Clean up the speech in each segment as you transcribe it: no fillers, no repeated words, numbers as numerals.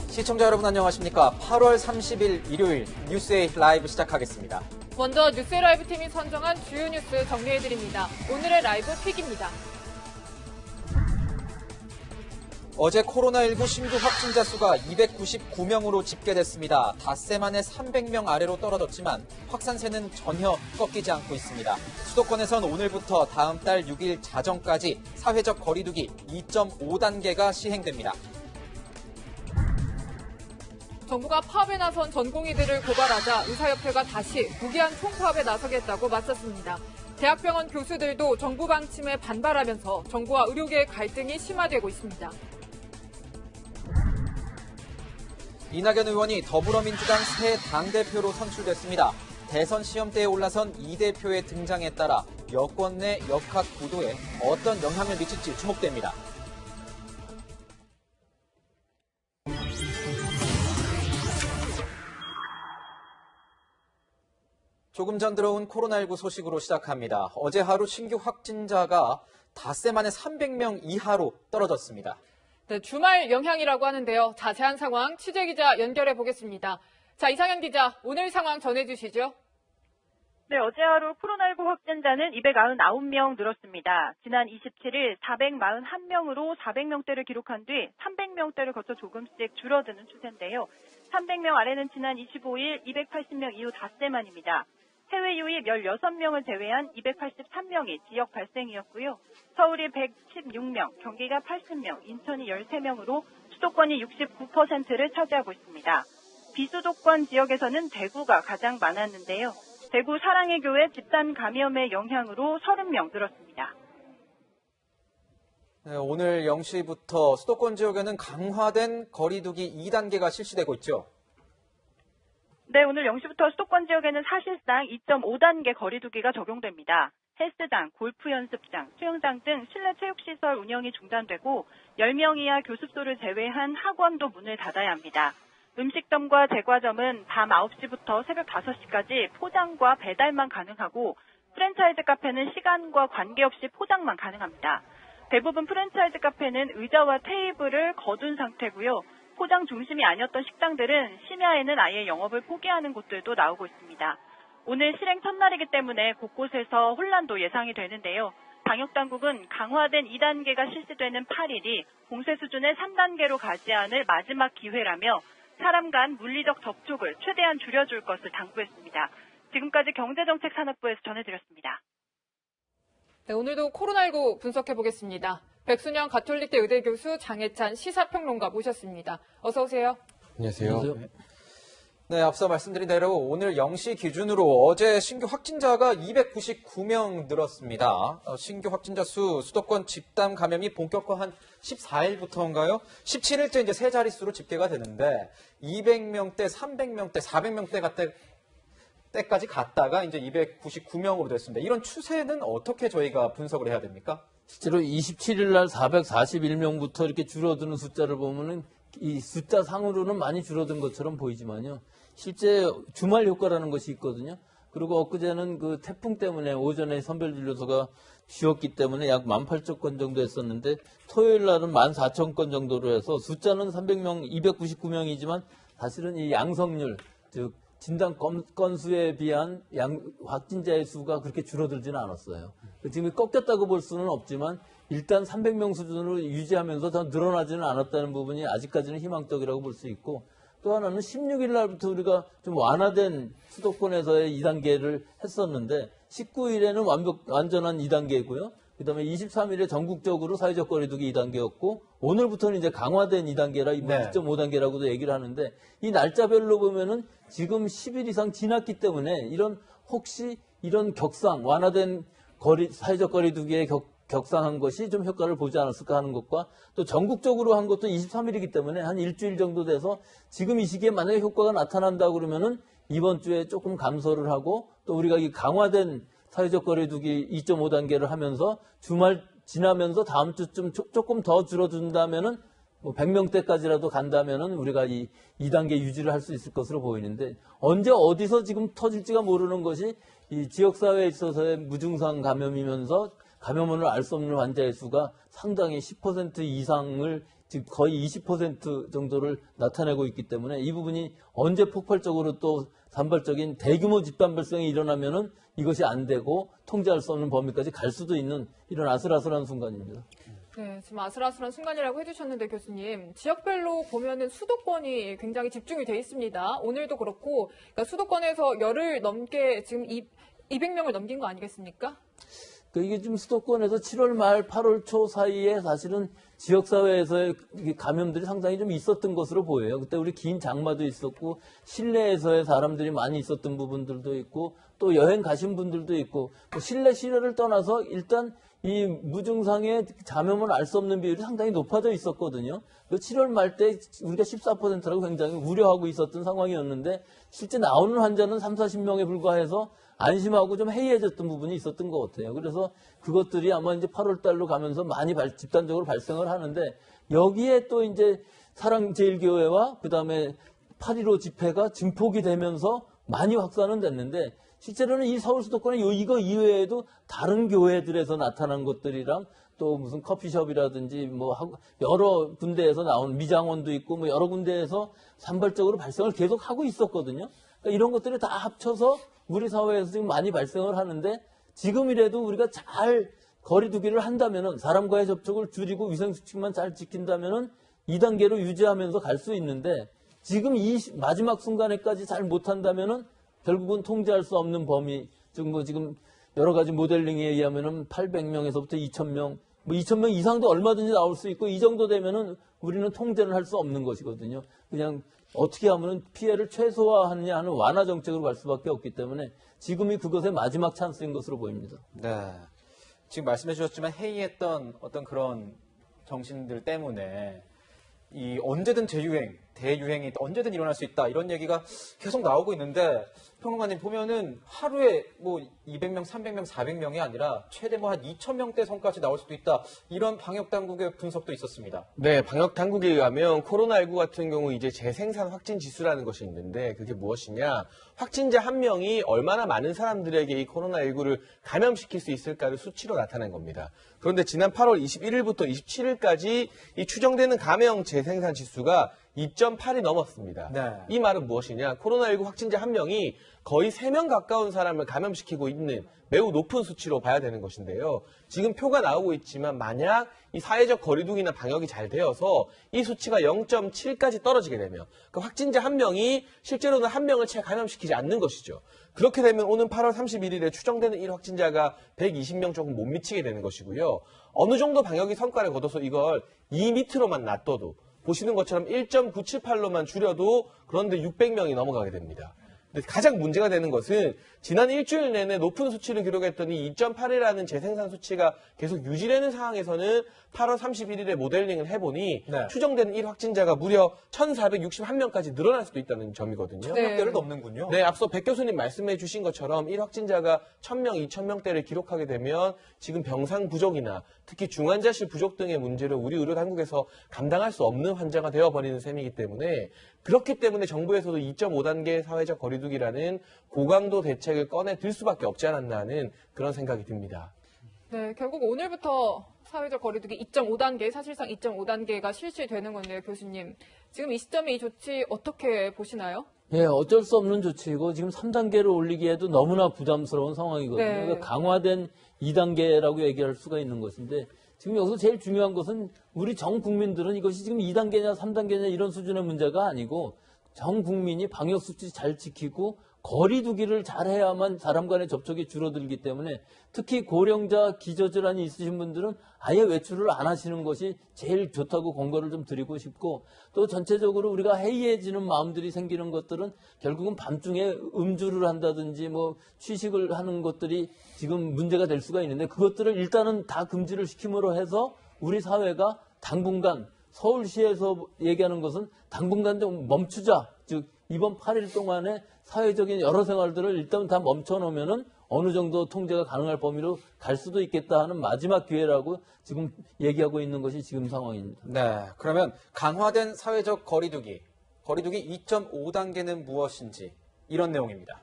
시청자 여러분 안녕하십니까? 8월 30일 일요일 뉴스에이 라이브 시작하겠습니다. 먼저 뉴스에이 라이브 팀이 선정한 주요 뉴스 정리해드립니다. 오늘의 라이브 픽입니다. 어제 코로나19 신규 확진자 수가 299명으로 집계됐습니다. 닷새 만에 300명 아래로 떨어졌지만 확산세는 전혀 꺾이지 않고 있습니다. 수도권에선 오늘부터 다음 달 6일 자정까지 사회적 거리두기 2.5단계가 시행됩니다. 정부가 파업에 나선 전공의들을 고발하자 의사협회가 다시 무기한 총파업에 나서겠다고 맞섰습니다. 대학병원 교수들도 정부 방침에 반발하면서 정부와 의료계의 갈등이 심화되고 있습니다. 이낙연 의원이 더불어민주당 새 당대표로 선출됐습니다. 대선 시험대에 올라선 이 대표의 등장에 따라 여권 내 역학 구도에 어떤 영향을 미칠지 주목됩니다. 조금 전 들어온 코로나19 소식으로 시작합니다. 어제 하루 신규 확진자가 닷새 만에 300명 이하로 떨어졌습니다. 네, 주말 영향이라고 하는데요. 자세한 상황 취재기자 연결해 보겠습니다. 자, 이상현 기자, 오늘 상황 전해주시죠. 네, 어제 하루 코로나19 확진자는 299명 늘었습니다. 지난 27일 441명으로 400명대를 기록한 뒤 300명대를 거쳐 조금씩 줄어드는 추세인데요. 300명 아래는 지난 25일 280명 이후 닷새 만입니다. 해외 유입 16명을 제외한 283명이 지역 발생이었고요. 서울이 116명, 경기가 80명, 인천이 13명으로 수도권이 69%를 차지하고 있습니다. 비수도권 지역에서는 대구가 가장 많았는데요. 대구 사랑의 교회 집단 감염의 영향으로 30명 늘었습니다. 네, 오늘 0시부터 수도권 지역에는 강화된 거리두기 2단계가 실시되고 있죠. 네, 오늘 0시부터 수도권 지역에는 사실상 2.5단계 거리두기가 적용됩니다. 헬스장, 골프 연습장, 수영장 등 실내 체육시설 운영이 중단되고 10명 이하 교습소를 제외한 학원도 문을 닫아야 합니다. 음식점과 제과점은 밤 9시부터 새벽 5시까지 포장과 배달만 가능하고 프랜차이즈 카페는 시간과 관계없이 포장만 가능합니다. 대부분 프랜차이즈 카페는 의자와 테이블을 거둔 상태고요. 포장 중심이 아니었던 식당들은 심야에는 아예 영업을 포기하는 곳들도 나오고 있습니다. 오늘 실행 첫날이기 때문에 곳곳에서 혼란도 예상이 되는데요. 방역당국은 강화된 2단계가 실시되는 8일이 공세 수준의 3단계로 가지 않을 마지막 기회라며 사람 간 물리적 접촉을 최대한 줄여줄 것을 당부했습니다. 지금까지 경제정책산업부에서 전해드렸습니다. 네, 오늘도 코로나19 분석해 보겠습니다. 백순영 가톨릭대 의대 교수, 장혜찬 시사평론가 모셨습니다. 어서 오세요. 안녕하세요. 네, 앞서 말씀드린 대로 오늘 0시 기준으로 어제 신규 확진자가 299명 늘었습니다. 신규 확진자 수도권 집단 감염이 본격화한 14일부터인가요? 17일째 이제 세 자릿수로 집계가 되는데 200명대, 300명대, 400명대 때까지 갔다가 이제 299명으로 됐습니다. 이런 추세는 어떻게 저희가 분석을 해야 됩니까? 실제로 27일 날 441명부터 이렇게 줄어드는 숫자를 보면은 이 숫자 상으로는 많이 줄어든 것처럼 보이지만요. 실제 주말 효과라는 것이 있거든요. 그리고 엊그제는 그 태풍 때문에 오전에 선별진료소가 쉬었기 때문에 약 18,000건 정도 했었는데 토요일 날은 14,000건 정도로 해서 숫자는 300명, 299명이지만 사실은 이 양성률, 즉 진단 건수에 비한 확진자의 수가 그렇게 줄어들지는 않았어요. 지금 꺾였다고 볼 수는 없지만 일단 300명 수준으로 유지하면서 더 늘어나지는 않았다는 부분이 아직까지는 희망적이라고 볼 수 있고 또 하나는 16일 날부터 우리가 좀 완화된 수도권에서의 2단계를 했었는데 19일에는 완전한 2단계고요. 그다음에 23일에 전국적으로 사회적 거리두기 2단계였고 오늘부터는 이제 강화된 2단계라 2.5단계라고도 얘기를 하는데 이 날짜별로 보면은 지금 10일 이상 지났기 때문에 혹시 이런 완화된 사회적 거리두기에 격상한 것이 좀 효과를 보지 않았을까 하는 것과 또 전국적으로 한 것도 23일이기 때문에 한 일주일 정도 돼서 지금 이 시기에 만약에 효과가 나타난다 그러면은 이번 주에 조금 감소를 하고 또 우리가 이 강화된 사회적 거리두기 2.5단계를 하면서 주말 지나면서 다음 주쯤 조금 더 줄어든다면은 뭐 100명대까지라도 간다면은 우리가 이 2단계 유지를 할 수 있을 것으로 보이는데 언제 어디서 지금 터질지가 모르는 것이 이 지역사회에 있어서의 무증상 감염이면서 감염원을 알 수 없는 환자의 수가 상당히 10% 이상을 즉 거의 20% 정도를 나타내고 있기 때문에 이 부분이 언제 폭발적으로 또 산발적인 대규모 집단 발생이 일어나면은 이것이 안 되고 통제할 수 없는 범위까지 갈 수도 있는 이런 아슬아슬한 순간입니다. 네, 지금 아슬아슬한 순간이라고 해주셨는데 교수님, 지역별로 보면은 수도권이 굉장히 집중이 돼 있습니다. 오늘도 그렇고, 그러니까 수도권에서 열흘 넘게 지금 200명을 넘긴 거 아니겠습니까? 이게 지금 수도권에서 7월 말 8월 초 사이에 사실은 지역사회에서의 감염들이 상당히 좀 있었던 것으로 보여요. 그때 우리 긴 장마도 있었고 실내에서의 사람들이 많이 있었던 부분들도 있고 또 여행 가신 분들도 있고 실내 실외를 떠나서 일단 이 무증상의 감염을 알 수 없는 비율이 상당히 높아져 있었거든요. 7월 말 때 우리가 14%라고 굉장히 우려하고 있었던 상황이었는데 실제 나오는 환자는 3, 40명에 불과해서 안심하고 좀 해이해졌던 부분이 있었던 것 같아요. 그래서 그것들이 아마 이제 8월 달로 가면서 많이 집단적으로 발생을 하는데 여기에 또 이제 사랑제일교회와 그 다음에 8.15 집회가 증폭이 되면서 많이 확산은 됐는데 실제로는 이 서울 수도권에 이거 이외에도 다른 교회들에서 나타난 것들이랑 또 무슨 커피숍이라든지 뭐 여러 군데에서 나온 미장원도 있고 뭐 여러 군데에서 산발적으로 발생을 계속 하고 있었거든요. 그러니까 이런 것들이 다 합쳐서 우리 사회에서 지금 많이 발생을 하는데 지금이라도 우리가 잘 거리두기를 한다면은 사람과의 접촉을 줄이고 위생수칙만 잘 지킨다면은 2단계로 유지하면서 갈 수 있는데 지금 이 마지막 순간에까지 잘 못한다면은 결국은 통제할 수 없는 범위 지금 여러 가지 모델링에 의하면은 800명에서부터 2,000명 뭐 2,000명 이상도 얼마든지 나올 수 있고 이 정도 되면은 우리는 통제를 할 수 없는 것이거든요. 그냥 어떻게 하면 피해를 최소화하느냐 하는 완화 정책으로 갈 수밖에 없기 때문에 지금이 그것의 마지막 찬스인 것으로 보입니다. 네. 지금 말씀해 주셨지만 해이했던 어떤 그런 정신들 때문에 이 언제든 재유행, 대유행이 언제든 일어날 수 있다 이런 얘기가 계속 나오고 있는데 평론가님 보면은 하루에 뭐 200명, 300명, 400명이 아니라 최대 뭐 한 2,000명대 선까지 나올 수도 있다 이런 방역 당국의 분석도 있었습니다. 네, 방역 당국에 의하면 코로나19 같은 경우 이제 재생산 확진 지수라는 것이 있는데 그게 무엇이냐? 확진자 한 명이 얼마나 많은 사람들에게 이 코로나19를 감염시킬 수 있을까를 수치로 나타낸 겁니다. 그런데 지난 8월 21일부터 27일까지 이 추정되는 감염 재생산 지수가 2.8이 넘었습니다. 네. 이 말은 무엇이냐? 코로나19 확진자 한 명이 거의 3명 가까운 사람을 감염시키고 있는 매우 높은 수치로 봐야 되는 것인데요. 지금 표가 나오고 있지만 만약 이 사회적 거리두기나 방역이 잘 되어서 이 수치가 0.7까지 떨어지게 되면 그 확진자 한 명이 실제로는 한 명을 채 감염시키지 않는 것이죠. 그렇게 되면 오는 8월 31일에 추정되는 1 확진자가 120명 조금 못 미치게 되는 것이고요. 어느 정도 방역이 성과를 거둬서 이걸 2 밑으로만 놔둬도 보시는 것처럼 1.978로만 줄여도 그런데 600명이 넘어가게 됩니다. 근데 가장 문제가 되는 것은 지난 일주일 내내 높은 수치를 기록했더니 2.8이라는 재생산 수치가 계속 유지되는 상황에서는 8월 31일에 모델링을 해보니 네. 추정되는 1 확진자가 무려 1,461명까지 늘어날 수도 있다는 점이거든요. 1,000명대를 넘는군요. 네, 앞서 백 교수님 말씀해 주신 것처럼 1 확진자가 1,000명, 2,000명대를 기록하게 되면 지금 병상 부족이나 특히 중환자실 부족 등의 문제를 우리 의료 당국에서 감당할 수 없는 환자가 되어버리는 셈이기 때문에 그렇기 때문에 정부에서도 2.5단계 사회적 거리두기라는 고강도 대책을 꺼내 들 수밖에 없지 않았나 하는 그런 생각이 듭니다. 네, 결국 오늘부터 사회적 거리두기 2.5단계, 사실상 2.5단계가 실시되는 건데요, 교수님. 지금 이 시점에 이 조치 어떻게 보시나요? 예, 어쩔 수 없는 조치이고 지금 3단계로 올리기에도 너무나 부담스러운 상황이거든요. 네. 그러니까 강화된 2단계라고 얘기할 수가 있는 것인데 지금 여기서 제일 중요한 것은 우리 전 국민들은 이것이 지금 2단계냐 3단계냐 이런 수준의 문제가 아니고 전 국민이 방역 수치 잘 지키고 거리두기를 잘해야만 사람 간의 접촉이 줄어들기 때문에 특히 고령자 기저질환이 있으신 분들은 아예 외출을 안 하시는 것이 제일 좋다고 권고를 좀 드리고 싶고 또 전체적으로 우리가 해이해지는 마음들이 생기는 것들은 결국은 밤중에 음주를 한다든지 뭐 취식을 하는 것들이 지금 문제가 될 수가 있는데 그것들을 일단은 다 금지를 시킴으로 해서 우리 사회가 당분간 서울시에서 얘기하는 것은 당분간 좀 멈추자. 즉 이번 8일 동안에 사회적인 여러 생활들을 일단 다 멈춰놓으면은 어느 정도 통제가 가능할 범위로 갈 수도 있겠다 하는 마지막 기회라고 지금 얘기하고 있는 것이 지금 상황입니다. 네, 그러면 강화된 사회적 거리두기 2.5단계는 무엇인지 이런 내용입니다.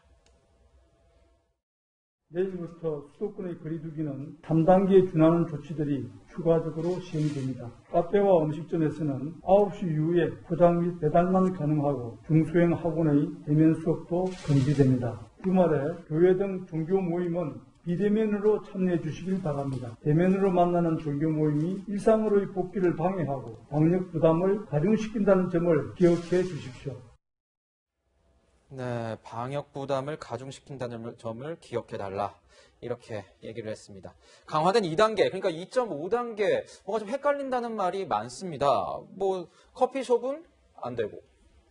내일부터 수도권의 거리두기는 3단계에 준하는 조치들이 추가적으로 시행됩니다. 카페와 음식점에서는 9시 이후에 포장 및 배달만 가능하고 중소형 학원의 대면 수업도 금지됩니다. 주말에 교회 등 종교 모임은 비대면으로 참여해 주시길 바랍니다. 대면으로 만나는 종교 모임이 일상으로의 복귀를 방해하고 방역 부담을 가중시킨다는 점을 기억해 주십시오. 네, 방역 부담을 가중시킨다는 점을 기억해달라. 이렇게 얘기를 했습니다. 강화된 2단계, 그러니까 2.5단계, 뭐가 좀 헷갈린다는 말이 많습니다. 뭐, 커피숍은 안 되고,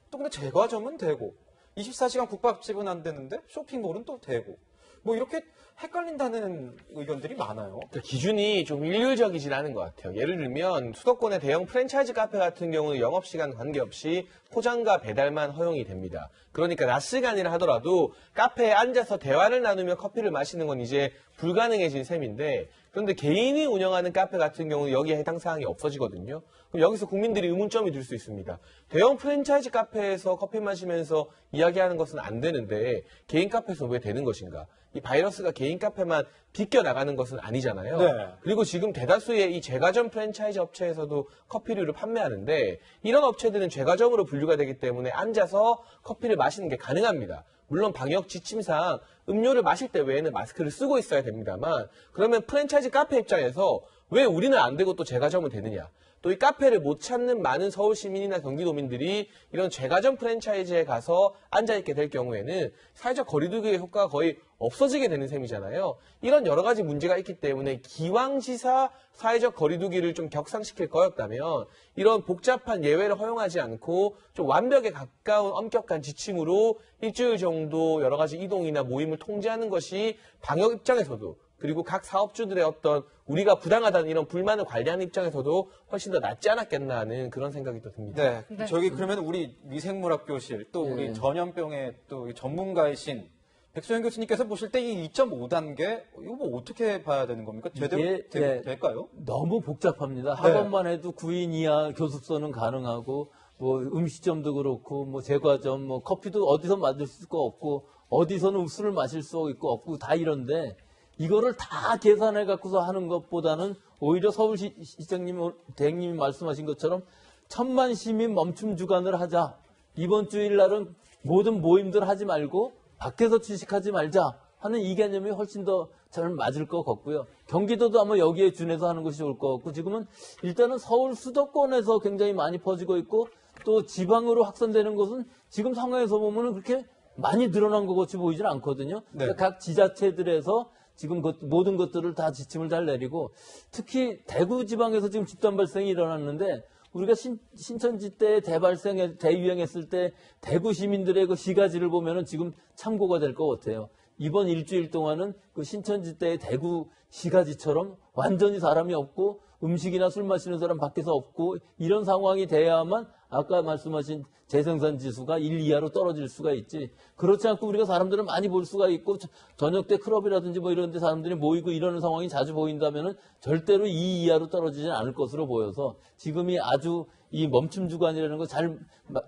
또 근데 제과점은 되고, 24시간 국밥집은 안 되는데, 쇼핑몰은 또 되고, 뭐 이렇게 헷갈린다는 의견들이 많아요. 그러니까 기준이 좀 일률적이진 않은 것 같아요. 예를 들면 수도권의 대형 프랜차이즈 카페 같은 경우는 영업시간 관계없이 포장과 배달만 허용이 됩니다. 그러니까 낮 시간이라 하더라도 카페에 앉아서 대화를 나누며 커피를 마시는 건 이제 불가능해진 셈인데, 그런데 개인이 운영하는 카페 같은 경우는 여기에 해당 사항이 없어지거든요. 그럼 여기서 국민들이 의문점이 들 수 있습니다. 대형 프랜차이즈 카페에서 커피 마시면서 이야기하는 것은 안 되는데 개인 카페에서 왜 되는 것인가? 이 바이러스가 개인 카페만 비껴나가는 것은 아니잖아요. 네. 그리고 지금 대다수의 이 제과점 프랜차이즈 업체에서도 커피류를 판매하는데, 이런 업체들은 제과점으로 분류가 되기 때문에 앉아서 커피를 마시는 게 가능합니다. 물론 방역 지침상 음료를 마실 때 외에는 마스크를 쓰고 있어야 됩니다만, 그러면 프랜차이즈 카페 입장에서 왜 우리는 안 되고 또 제과점은 되느냐? 또 이 카페를 못 찾는 많은 서울 시민이나 경기도민들이 이런 제과점 프랜차이즈에 가서 앉아있게 될 경우에는 사회적 거리두기의 효과가 거의 없어지게 되는 셈이잖아요. 이런 여러 가지 문제가 있기 때문에 기왕지사 사회적 거리두기를 좀 격상시킬 거였다면 이런 복잡한 예외를 허용하지 않고 좀 완벽에 가까운 엄격한 지침으로 일주일 정도 여러 가지 이동이나 모임을 통제하는 것이 방역 입장에서도, 그리고 각 사업주들의 어떤 우리가 부당하다는 이런 불만을 관리하는 입장에서도 훨씬 더 낫지 않았겠나 하는 그런 생각이 또 듭니다. 네, 저기 그러면 우리 위생물학 교실, 또 우리 전염병의 또 전문가이신 백소영 교수님께서 보실 때 이 2.5단계, 이거 뭐 어떻게 봐야 되는 겁니까? 제대로 될까요? 너무 복잡합니다. 학원만 해도 9인 이하 교습소는 가능하고, 뭐 음식점도 그렇고, 뭐 제과점, 뭐 커피도 어디서 마실 수가 없고, 어디서는 술을 마실 수 있고 없고 다 이런데, 이거를 다 계산해 갖고서 하는 것보다는 오히려 서울시장님, 대행님이 말씀하신 것처럼 1000만 시민 멈춤 주간을 하자. 이번 주일날은 모든 모임들 하지 말고 밖에서 취식하지 말자 하는 이 개념이 훨씬 더 잘 맞을 것 같고요. 경기도도 아마 여기에 준해서 하는 것이 좋을 것 같고, 지금은 일단은 서울 수도권에서 굉장히 많이 퍼지고 있고, 또 지방으로 확산되는 것은 지금 상황에서 보면은 그렇게 많이 늘어난 것 같이 보이질 않거든요. 네. 그러니까 각 지자체들에서 지금 모든 것들을 다 지침을 잘 내리고, 특히 대구 지방에서 지금 집단 발생이 일어났는데, 우리가 신천지 때 대유행했을 때 대구 시민들의 그 시가지를 보면은 지금 참고가 될 것 같아요. 이번 일주일 동안은 그 신천지 때의 대구 시가지처럼 완전히 사람이 없고 음식이나 술 마시는 사람 밖에서 없고 이런 상황이 돼야만 아까 말씀하신 재생산 지수가 1 이하로 떨어질 수가 있지. 그렇지 않고 우리가 사람들을 많이 볼 수가 있고 저녁 때 클럽이라든지 뭐 이런 데 사람들이 모이고 이러는 상황이 자주 보인다면은 절대로 2 이하로 떨어지지 않을 것으로 보여서 지금이 아주 이 멈춤 주간이라는 거 잘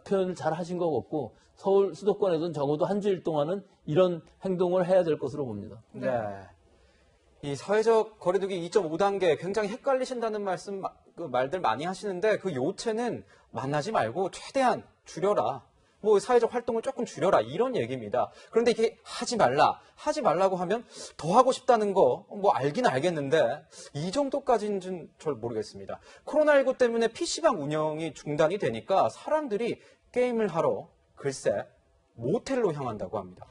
표현을 잘 하신 것 같고, 서울 수도권에서는 적어도 한 주일 동안은 이런 행동을 해야 될 것으로 봅니다. 네. 이 사회적 거리두기 2.5단계 굉장히 헷갈리신다는 말들 많이 하시는데, 그 요체는 만나지 말고 최대한 줄여라. 뭐 사회적 활동을 조금 줄여라, 이런 얘기입니다. 그런데 이게 하지 말라고 하면 더 하고 싶다는 거 뭐 알긴 알겠는데 이 정도까지는 잘 모르겠습니다. 코로나19 때문에 PC방 운영이 중단이 되니까 사람들이 게임을 하러 글쎄 모텔로 향한다고 합니다.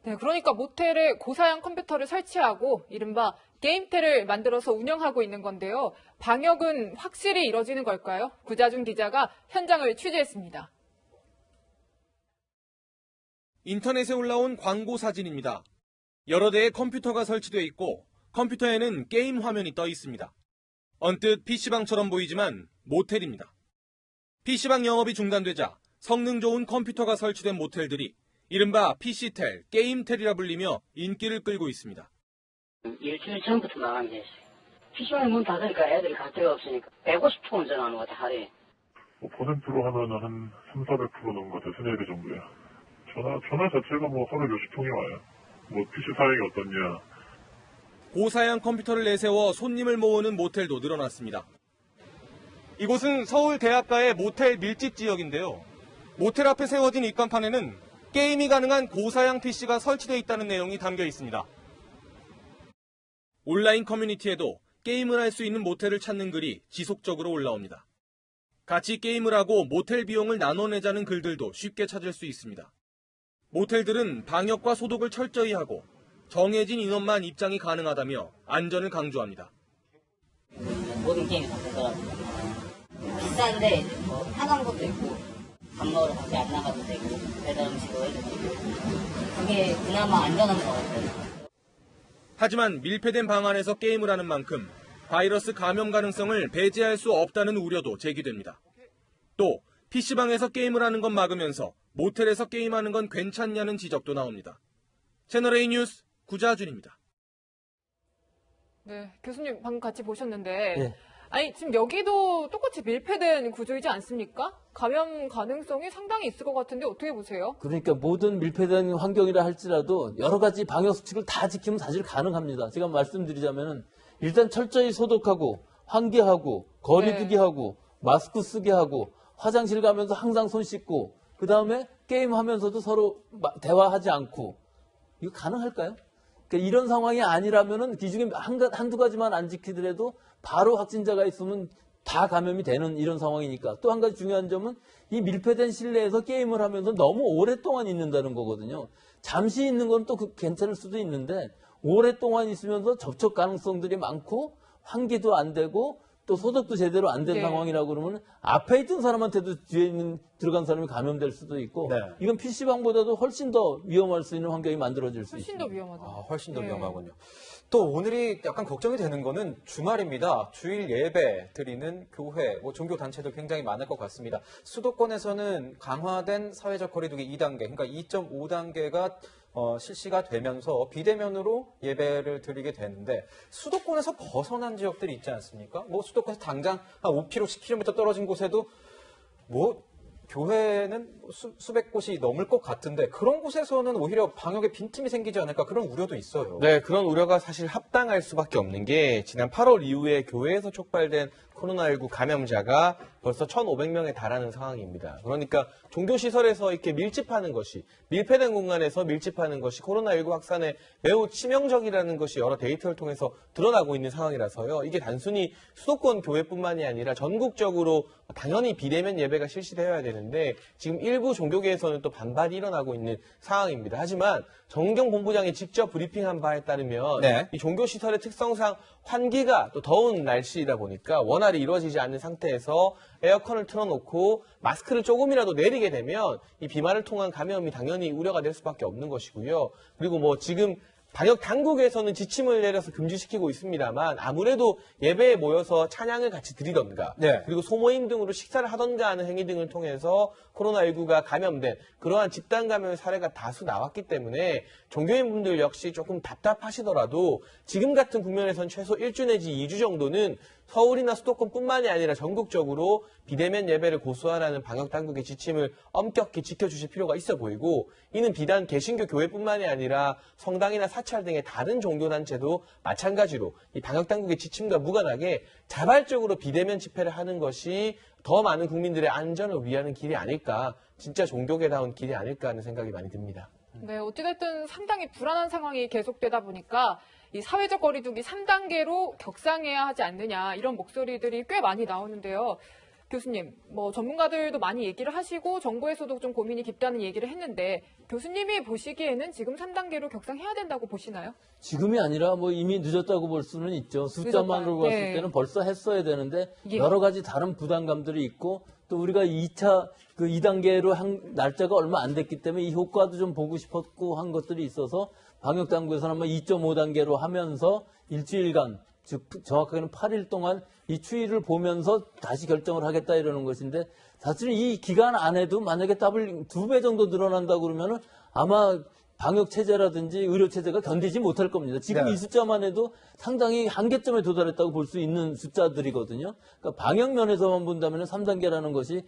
네, 그러니까 모텔에 고사양 컴퓨터를 설치하고 이른바 게임텔을 만들어서 운영하고 있는 건데요. 방역은 확실히 이뤄지는 걸까요? 구자준 기자가 현장을 취재했습니다. 인터넷에 올라온 광고 사진입니다. 여러 대의 컴퓨터가 설치되어 있고 컴퓨터에는 게임 화면이 떠 있습니다. 언뜻 PC방처럼 보이지만 모텔입니다. PC방 영업이 중단되자 성능 좋은 컴퓨터가 설치된 모텔들이 이른바 PC텔, 게임텔이라 불리며 인기를 끌고 있습니다. 일주일 전부터 마감이 됐어요. PC방에 문 닫으니까 애들이 갈 데가 없으니까 150톤 전화하는 것 같아, 하루에. 퍼센트로 하면은 한 300~400% 넘는 것 같아요. 3~4개 정도야. 전화 자체가 뭐 하루에 몇십 통이 와요. 뭐 PC 사양이 어떻냐, 고사양 컴퓨터를 내세워 손님을 모으는 모텔도 늘어났습니다. 이곳은 서울 대학가의 모텔 밀집 지역인데요. 모텔 앞에 세워진 입간판에는 게임이 가능한 고사양 PC가 설치되어 있다는 내용이 담겨 있습니다. 온라인 커뮤니티에도 게임을 할 수 있는 모텔을 찾는 글이 지속적으로 올라옵니다. 같이 게임을 하고 모텔 비용을 나눠내자는 글들도 쉽게 찾을 수 있습니다. 모텔들은 방역과 소독을 철저히 하고 정해진 인원만 입장이 가능하다며 안전을 강조합니다. 모든 게임이 다 되더라고요. 비싼데 이제 뭐 편한 것도 있고 밥 먹으러 밖에 안 나가도 되고 배달 음식으로 해도 되고 그게 그나마 안전한 것 같아요. 하지만 밀폐된 방 안에서 게임을 하는 만큼 바이러스 감염 가능성을 배제할 수 없다는 우려도 제기됩니다. 또 PC방에서 게임을 하는 건 막으면서 모텔에서 게임하는 건 괜찮냐는 지적도 나옵니다. 채널A 뉴스 구자준입니다. 네, 교수님 방금 같이 보셨는데 네. 아니 지금 여기도 똑같이 밀폐된 구조이지 않습니까? 감염 가능성이 상당히 있을 것 같은데 어떻게 보세요? 그러니까 모든 밀폐된 환경이라 할지라도 여러 가지 방역 수칙을 다 지키면 사실 가능합니다. 제가 말씀드리자면은 일단 철저히 소독하고 환기하고 거리두기 하고 마스크 쓰게 하고 화장실 가면서 항상 손 씻고 그 다음에 게임하면서도 서로 대화하지 않고 이거 가능할까요? 그러니까 이런 상황이 아니라면은 이 중에 한두 가지만 안 지키더라도 바로 확진자가 있으면 다 감염이 되는 이런 상황이니까. 또 한 가지 중요한 점은 이 밀폐된 실내에서 게임을 하면서 너무 오랫동안 있는다는 거거든요. 잠시 있는 건 또 괜찮을 수도 있는데 오랫동안 있으면서 접촉 가능성들이 많고 환기도 안 되고 또 소독도 제대로 안 된 상황이라고 그러면 앞에 있던 사람한테도 뒤에 들어간 사람이 감염될 수도 있고 이건 PC방보다도 훨씬 더 위험할 수 있는 환경이 만들어질 수 있습니다. 훨씬 더 위험하다. 훨씬 더 위험하군요. 또 오늘이 약간 걱정이 되는 거는 주말입니다. 주일 예배 드리는 교회, 종교 단체도 굉장히 많을 것 같습니다. 수도권에서는 강화된 사회적 거리두기 2단계, 그러니까 2.5단계가 실시가 되면서 비대면으로 예배를 드리게 되는데 수도권에서 벗어난 지역들이 있지 않습니까? 수도권에서 당장 한 5km, 10km 떨어진 곳에도 교회는 수백 곳이 넘을 것 같은데 그런 곳에서는 오히려 방역에 빈틈이 생기지 않을까 그런 우려도 있어요. 네, 그런 우려가 사실 합당할 수밖에 없는 게 지난 8월 이후에 교회에서 촉발된 코로나19 감염자가 벌써 1,500명에 달하는 상황입니다. 그러니까 종교시설에서 이렇게 밀집하는 것이, 밀폐된 공간에서 밀집하는 것이 코로나19 확산에 매우 치명적이라는 것이 여러 데이터를 통해서 드러나고 있는 상황이라서요. 이게 단순히 수도권 교회뿐만이 아니라 전국적으로 당연히 비대면 예배가 실시되어야 되는데 지금 일부 종교계에서는 또 반발이 일어나고 있는 상황입니다. 하지만 정경 본부장이 직접 브리핑한 바에 따르면 이 종교시설의 특성상 환기가 또 더운 날씨이다 보니까 원활히 이루어지지 않는 상태에서 에어컨을 틀어놓고 마스크를 조금이라도 내리게 되면 이 비말을 통한 감염이 당연히 우려가 될 수밖에 없는 것이고요. 그리고 지금 방역 당국에서는 지침을 내려서 금지시키고 있습니다만 아무래도 예배에 모여서 찬양을 같이 드리던가 그리고 소모임 등으로 식사를 하던가 하는 행위 등을 통해서 코로나19가 감염된 그러한 집단 감염의 사례가 다수 나왔기 때문에 종교인분들 역시 조금 답답하시더라도 지금 같은 국면에선 최소 1주 내지 2주 정도는 서울이나 수도권뿐만이 아니라 전국적으로 비대면 예배를 고수하라는 방역당국의 지침을 엄격히 지켜주실 필요가 있어 보이고 이는 비단 개신교 교회뿐만이 아니라 성당이나 사찰 등의 다른 종교단체도 마찬가지로 이 방역당국의 지침과 무관하게 자발적으로 비대면 집회를 하는 것이 더 많은 국민들의 안전을 위하는 길이 아닐까, 진짜 종교계다운 길이 아닐까 하는 생각이 많이 듭니다. 네, 어찌됐든 상당히 불안한 상황이 계속되다 보니까 이 사회적 거리두기 3단계로 격상해야 하지 않느냐 이런 목소리들이 꽤 많이 나오는데요. 교수님, 전문가들도 많이 얘기를 하시고 정부에서도 좀 고민이 깊다는 얘기를 했는데 교수님이 보시기에는 지금 3단계로 격상해야 된다고 보시나요? 지금이 아니라 이미 늦었다고 볼 수는 있죠. 숫자만으로 봤을 때는 벌써 했어야 되는데 여러 가지 다른 부담감들이 있고 또 우리가 2차 2단계로 한 날짜가 얼마 안 됐기 때문에 이 효과도 좀 보고 싶었고 한 것들이 있어서 방역당국에서는 아마 2.5단계로 하면서 일주일간 즉 정확하게는 8일 동안 이 추이를 보면서 다시 결정을 하겠다 이러는 것인데 사실은 이 기간 안에도 만약에 더블 2배 정도 늘어난다고 그러면은 아마 방역 체제라든지 의료 체제가 견디지 못할 겁니다. 지금 이 숫자만 해도 상당히 한계점에 도달했다고 볼 수 있는 숫자들이거든요. 그러니까 방역 면에서만 본다면 3단계라는 것이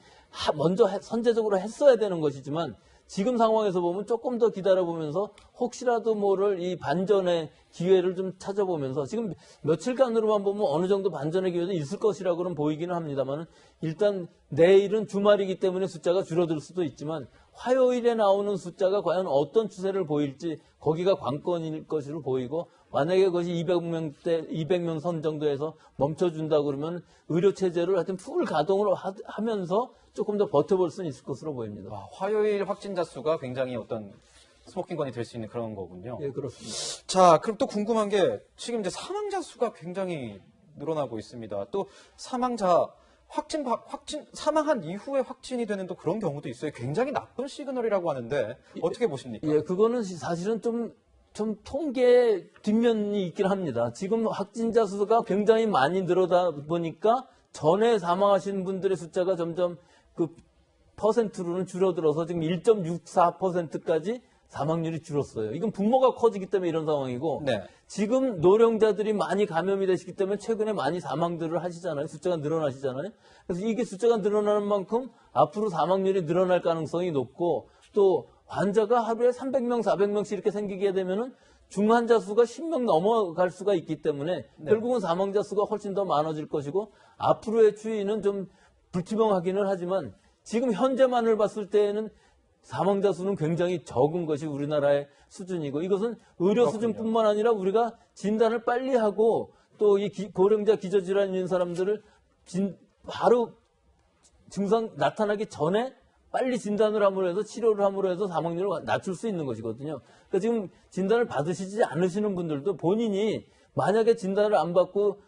먼저 선제적으로 했어야 되는 것이지만 지금 상황에서 보면 조금 더 기다려보면서 혹시라도 모를 이 반전의 기회를 좀 찾아보면서 지금 며칠간으로만 보면 어느 정도 반전의 기회도 있을 것이라고는 보이기는 합니다만 일단 내일은 주말이기 때문에 숫자가 줄어들 수도 있지만 화요일에 나오는 숫자가 과연 어떤 추세를 보일지 거기가 관건일 것으로 보이고 만약에 그것이 200명 선 정도에서 멈춰준다 그러면 의료체제를 하여튼 풀 가동으로 하면서 조금 더 버텨볼 수는 있을 것으로 보입니다. 화요일 확진자 수가 굉장히 어떤 스모킹건이 될 수 있는 그런 거군요. 예, 그렇습니다. 자, 그럼 또 궁금한 게 지금 이제 사망자 수가 굉장히 늘어나고 있습니다. 또 사망자 사망한 이후에 확진이 되는 또 그런 경우도 있어요. 굉장히 나쁜 시그널이라고 하는데 어떻게 보십니까? 예, 그거는 사실은 좀 통계의 뒷면이 있긴 합니다. 지금 확진자 수가 굉장히 많이 늘어다 보니까 전에 사망하신 분들의 숫자가 점점 그 퍼센트로는 줄어들어서 지금 1.64%까지 사망률이 줄었어요. 이건 분모가 커지기 때문에 이런 상황이고 네. 지금 노령자들이 많이 감염이 되시기 때문에 최근에 많이 사망들을 하시잖아요. 숫자가 늘어나시잖아요. 그래서 이게 숫자가 늘어나는 만큼 앞으로 사망률이 늘어날 가능성이 높고 또 환자가 하루에 300명, 400명씩 이렇게 생기게 되면은 중환자 수가 10명 넘어갈 수가 있기 때문에 결국은 사망자 수가 훨씬 더 많아질 것이고 앞으로의 추이는 좀 불투명하기는 하지만 지금 현재만을 봤을 때에는 사망자 수는 굉장히 적은 것이 우리나라의 수준이고 이것은 의료 수준뿐만 아니라 우리가 진단을 빨리 하고 또 이 고령자 기저질환 있는 사람들을 바로 증상 나타나기 전에 빨리 진단을 함으로 해서 치료를 함으로 해서 사망률을 낮출 수 있는 것이거든요. 그러니까 지금 진단을 받으시지 않으시는 분들도 본인이 만약에 진단을 안 받고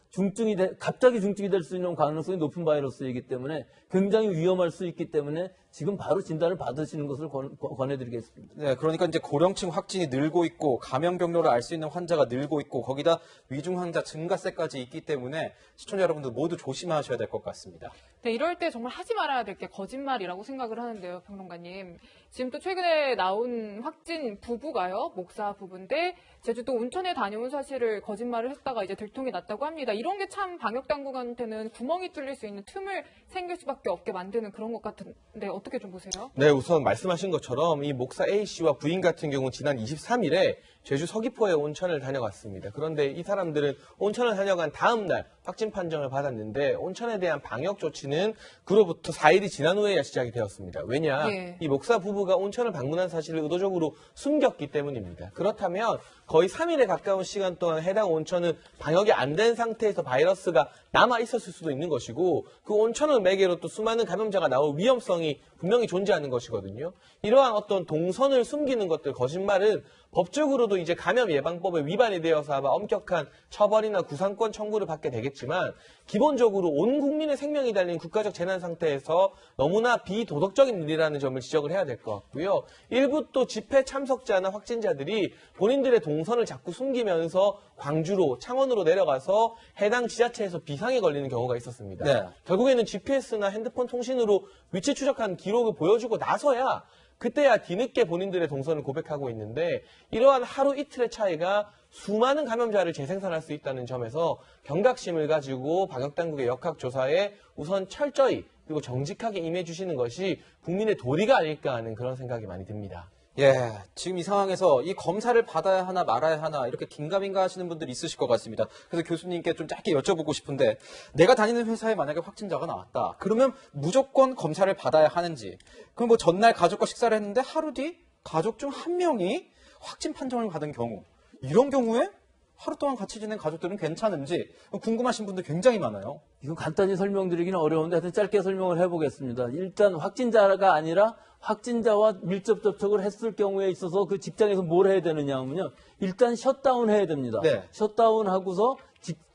갑자기 중증이 될 수 있는 가능성이 높은 바이러스이기 때문에 굉장히 위험할 수 있기 때문에 지금 바로 진단을 받으시는 것을 권해드리겠습니다. 네, 그러니까 이제 고령층 확진이 늘고 있고 감염 경로를 알 수 있는 환자가 늘고 있고 거기다 위중 환자 증가세까지 있기 때문에 시청자 여러분들 모두 조심하셔야 될 것 같습니다. 네, 이럴 때 정말 하지 말아야 될 게 거짓말이라고 생각을 하는데요, 평론가님. 지금 또 최근에 나온 확진 부부가요, 목사 부부인데 제주도 온천에 다녀온 사실을 거짓말을 했다가 이제 들통이 났다고 합니다. 이런 게 참 방역 당국한테는 구멍이 뚫릴 수 있는 틈을 생길 수밖에 없게 만드는 그런 것 같은데 어떻게 좀 보세요? 네, 우선 말씀하신 것처럼 이 목사 A씨와 부인 같은 경우 지난 23일에 제주 서귀포에 온천을 다녀갔습니다. 그런데 이 사람들은 온천을 다녀간 다음 날 확진 판정을 받았는데 온천에 대한 방역 조치는 그로부터 4일이 지난 후에야 시작이 되었습니다. 왜냐? 네. 이 목사 부부가 온천을 방문한 사실을 의도적으로 숨겼기 때문입니다. 그렇다면 거의 3일에 가까운 시간 동안 해당 온천은 방역이 안 된 상태에서 바이러스가 남아 있었을 수도 있는 것이고 그 온천을 매개로 또 수많은 감염자가 나올 위험성이 분명히 존재하는 것이거든요. 이러한 어떤 동선을 숨기는 것들, 거짓말은 법적으로도 이제 감염 예방법에 위반이 되어서 아마 엄격한 처벌이나 구상권 청구를 받게 되겠지만 기본적으로 온 국민의 생명이 달린 국가적 재난 상태에서 너무나 비도덕적인 일이라는 점을 지적을 해야 될 것 같고요. 일부 또 집회 참석자나 확진자들이 본인들의 동선을 자꾸 숨기면서 광주로, 창원으로 내려가서 해당 지자체에서 비상에 걸리는 경우가 있었습니다. 네. 결국에는 GPS나 핸드폰 통신으로 위치 추적한 기록을 보여주고 나서야 그때야 뒤늦게 본인들의 동선을 고백하고 있는데 이러한 하루 이틀의 차이가 수많은 감염자를 재생산할 수 있다는 점에서 경각심을 가지고 방역당국의 역학조사에 우선 철저히 그리고 정직하게 임해주시는 것이 국민의 도리가 아닐까 하는 그런 생각이 많이 듭니다. 예, 지금 이 상황에서 이 검사를 받아야 하나 말아야 하나 이렇게 긴가민가 하시는 분들이 있으실 것 같습니다. 그래서 교수님께 좀 짧게 여쭤보고 싶은데 내가 다니는 회사에 만약에 확진자가 나왔다. 그러면 무조건 검사를 받아야 하는지 그럼 뭐 전날 가족과 식사를 했는데 하루 뒤 가족 중 한 명이 확진 판정을 받은 경우 이런 경우에 하루 동안 같이 지낸 가족들은 괜찮은지 궁금하신 분들 굉장히 많아요. 이건 간단히 설명드리기는 어려운데 하여튼 짧게 설명을 해보겠습니다. 일단 확진자가 아니라 확진자와 밀접 접촉을 했을 경우에 있어서 그 직장에서 뭘 해야 되느냐 하면요. 일단 셧다운 해야 됩니다. 네. 셧다운 하고서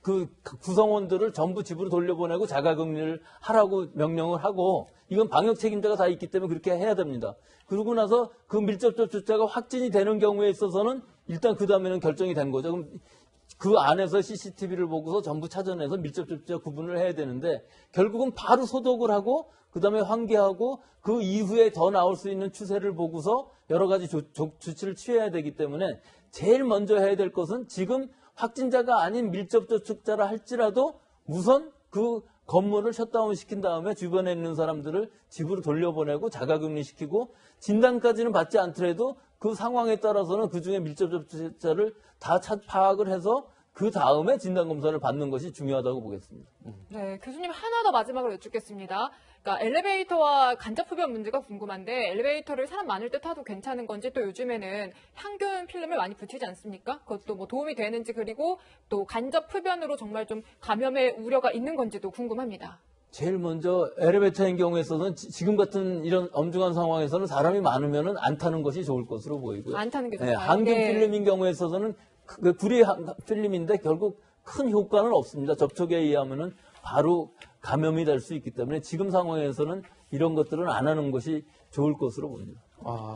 그 구성원들을 전부 집으로 돌려보내고 자가격리를 하라고 명령을 하고 이건 방역 책임자가 다 있기 때문에 그렇게 해야 됩니다. 그러고 나서 그 밀접 접촉자가 확진이 되는 경우에 있어서는 일단 그 다음에는 결정이 된 거죠. 그럼 그 안에서 CCTV를 보고서 전부 찾아내서 밀접 접촉자 구분을 해야 되는데 결국은 바로 소독을 하고 그다음에 환기하고 그 이후에 더 나올 수 있는 추세를 보고서 여러 가지 조치를 취해야 되기 때문에 제일 먼저 해야 될 것은 지금 확진자가 아닌 밀접 접촉자라 할지라도 우선 그 건물을 셧다운 시킨 다음에 주변에 있는 사람들을 집으로 돌려보내고 자가격리 시키고 진단까지는 받지 않더라도 그 상황에 따라서는 그중에 밀접 접촉자를 다 파악을 해서 그 다음에 진단검사를 받는 것이 중요하다고 보겠습니다. 네, 교수님 하나 더 마지막으로 여쭙겠습니다. 그러니까 엘리베이터와 간접 흡연 문제가 궁금한데 엘리베이터를 사람 많을 때 타도 괜찮은 건지 또 요즘에는 향균 필름을 많이 붙이지 않습니까? 그것도 뭐 도움이 되는지 그리고 또 간접 흡연으로 정말 좀 감염의 우려가 있는 건지도 궁금합니다. 제일 먼저 엘리베이터인 경우에서는 지금 같은 이런 엄중한 상황에서는 사람이 많으면은 안 타는 것이 좋을 것으로 보이고요. 안 타는 게 네, 좋아요. 항균 네. 필름인 경우에서는 그 구리 필름인데 결국 큰 효과는 없습니다. 접촉에 의하면은 바로 감염이 될 수 있기 때문에 지금 상황에서는 이런 것들은 안 하는 것이 좋을 것으로 보입니다.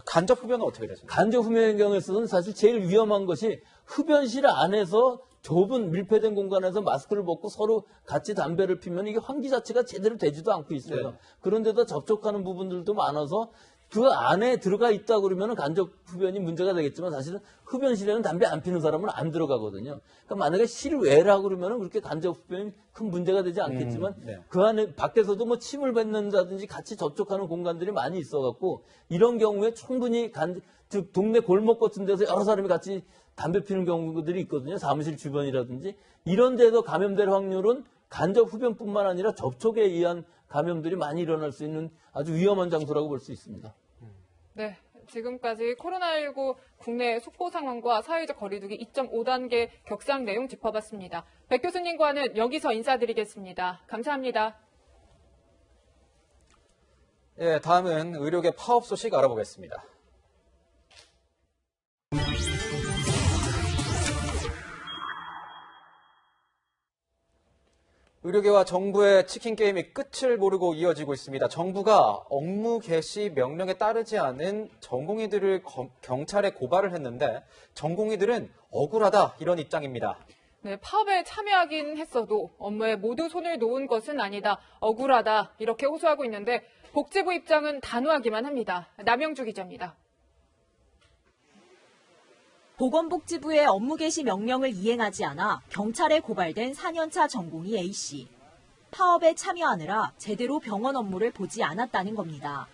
간접 흡연은 어떻게 되죠? 간접 흡연의 경우에서는 사실 제일 위험한 것이 흡연실 안에서 좁은 밀폐된 공간에서 마스크를 벗고 서로 같이 담배를 피면 이게 환기 자체가 제대로 되지도 않고 있어요. 네. 그런데도 접촉하는 부분들도 많아서 그 안에 들어가 있다 그러면 간접 흡연이 문제가 되겠지만 사실은 흡연실에는 담배 안 피는 사람은 안 들어가거든요. 그러니까 만약에 실외라고 그러면 그렇게 간접 흡연이 큰 문제가 되지 않겠지만 네. 그 안에 밖에서도 뭐 침을 뱉는다든지 같이 접촉하는 공간들이 많이 있어갖고 이런 경우에 충분히 즉 동네 골목 같은 데서 여러 사람이 같이 담배 피는 경우들이 있거든요. 사무실 주변이라든지 이런 데서 감염될 확률은 간접 흡연뿐만 아니라 접촉에 의한 감염들이 많이 일어날 수 있는 아주 위험한 장소라고 볼 수 있습니다. 네, 지금까지 코로나19 국내 속보 상황과 사회적 거리두기 2.5단계 격상 내용 짚어봤습니다. 백 교수님과는 여기서 인사드리겠습니다. 감사합니다. 예, 다음은 의료계 파업 소식 알아보겠습니다. 의료계와 정부의 치킨 게임이 끝을 모르고 이어지고 있습니다. 정부가 업무 개시 명령에 따르지 않은 전공의들을 경찰에 고발을 했는데 전공의들은 억울하다 이런 입장입니다. 네, 파업에 참여하긴 했어도 업무에 모두 손을 놓은 것은 아니다. 억울하다 이렇게 호소하고 있는데 복지부 입장은 단호하기만 합니다. 남영주 기자입니다. 보건복지부의 업무 개시 명령을 이행하지 않아 경찰에 고발된 4년차 전공의 A씨. 파업에 참여하느라 제대로 병원 업무를 보지 않았다는 겁니다.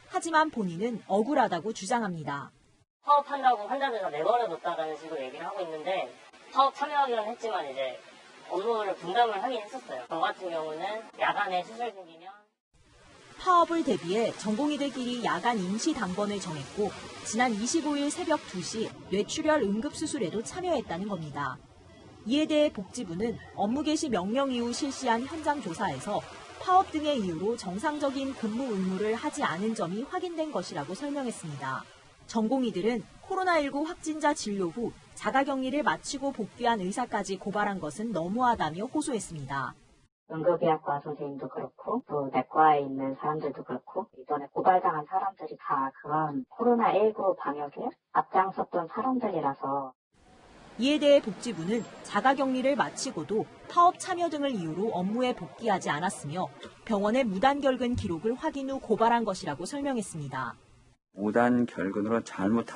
하지만 본인은 억울하다고 주장합니다. 파업한다고 환자들과 내버려뒀다라는 식으로 얘기를 하고 있는데 파업 참여하기는 했지만 이제 업무를 분담을 하긴 했었어요. 저 같은 경우는 야간에 수술 중이면 파업을 대비해 전공의들끼리 야간 임시 당번을 정했고 지난 25일 새벽 2시 뇌출혈 응급수술에도 참여했다는 겁니다. 이에 대해 복지부는 업무 개시 명령 이후 실시한 현장 조사에서 파업 등의 이유로 정상적인 근무 의무를 하지 않은 점이 확인된 것이라고 설명했습니다. 전공의들은 코로나19 확진자 진료 후 자가격리를 마치고 복귀한 의사까지 고발한 것은 너무하다며 호소했습니다. 응급의학과 선생님도 그렇고 또 내과에 있는 사람들도 그렇고 이번에 고발당한 사람들이 다 그런 코로나19 방역에 앞장섰던 사람들이라서 이에 대해 복지부는 자가격리를 마치고도 파업 참여 등을 이유로 업무에 복귀하지 않았으며 병원의 무단 결근 기록을 확인 후 고발한 것이라고 설명했습니다. 무단 결근으로 잘못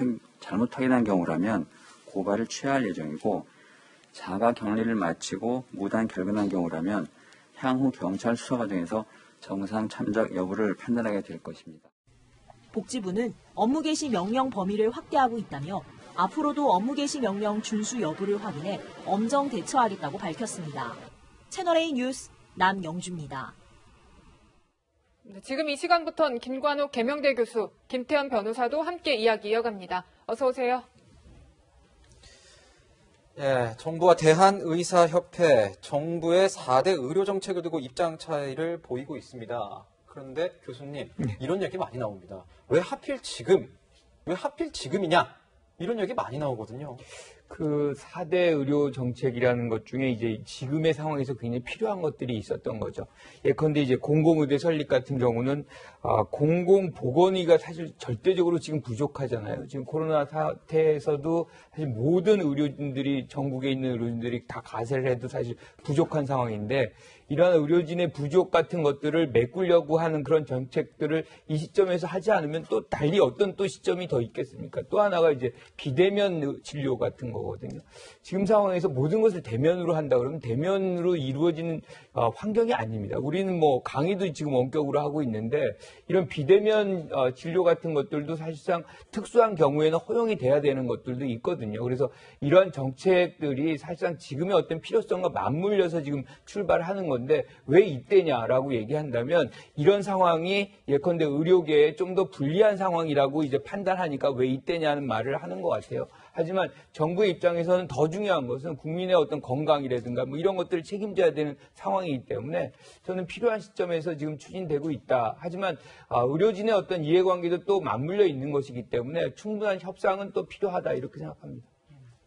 확인한 경우라면 고발을 취하할 예정이고 자가격리를 마치고 무단 결근한 경우라면 향후 경찰 수사 과정에서 정상 참작 여부를 판단하게 될 것입니다. 복지부는 업무 개시 명령 범위를 확대하고 있다며 앞으로도 업무 개시 명령 준수 여부를 확인해 엄정 대처하겠다고 밝혔습니다. 채널A 뉴스 남영주입니다. 네, 지금 이 시간부터는 김관욱 계명대 교수, 김태현 변호사도 함께 이야기 이어갑니다. 어서 오세요. 예, 정부와 대한의사협회, 정부의 4대 의료정책을 두고 입장 차이를 보이고 있습니다. 그런데 교수님, 이런 얘기 많이 나옵니다. 왜 하필 지금이냐? 이런 얘기 많이 나오거든요. 그 4대 의료 정책이라는 것 중에 이제 지금의 상황에서 굉장히 필요한 것들이 있었던 거죠. 예컨대 이제 공공의대 설립 같은 경우는 공공보건의가 사실 절대적으로 지금 부족하잖아요. 지금 코로나 사태에서도 사실 모든 의료진들이 전국에 있는 의료진들이 다 가세를 해도 사실 부족한 상황인데 이러한 의료진의 부족 같은 것들을 메꾸려고 하는 그런 정책들을 이 시점에서 하지 않으면 또 달리 어떤 또 시점이 더 있겠습니까? 또 하나가 이제 비대면 진료 같은 거거든요. 지금 상황에서 모든 것을 대면으로 한다 그러면 대면으로 이루어지는 환경이 아닙니다. 우리는 뭐 강의도 지금 원격으로 하고 있는데 이런 비대면 진료 같은 것들도 사실상 특수한 경우에는 허용이 돼야 되는 것들도 있거든요. 그래서 이러한 정책들이 사실상 지금의 어떤 필요성과 맞물려서 지금 출발하는 건데 왜 이때냐라고 얘기한다면 이런 상황이 예컨대 의료계에 좀 더 불리한 상황이라고 이제 판단하니까 왜 이때냐는 말을 하는 것 같아요. 하지만 정부의 입장에서는 더 중요한 것은 국민의 어떤 건강이라든가 뭐 이런 것들을 책임져야 되는 상황이기 때문에 저는 필요한 시점에서 지금 추진되고 있다. 하지만 의료진의 어떤 이해관계도 또 맞물려 있는 것이기 때문에 충분한 협상은 또 필요하다 이렇게 생각합니다.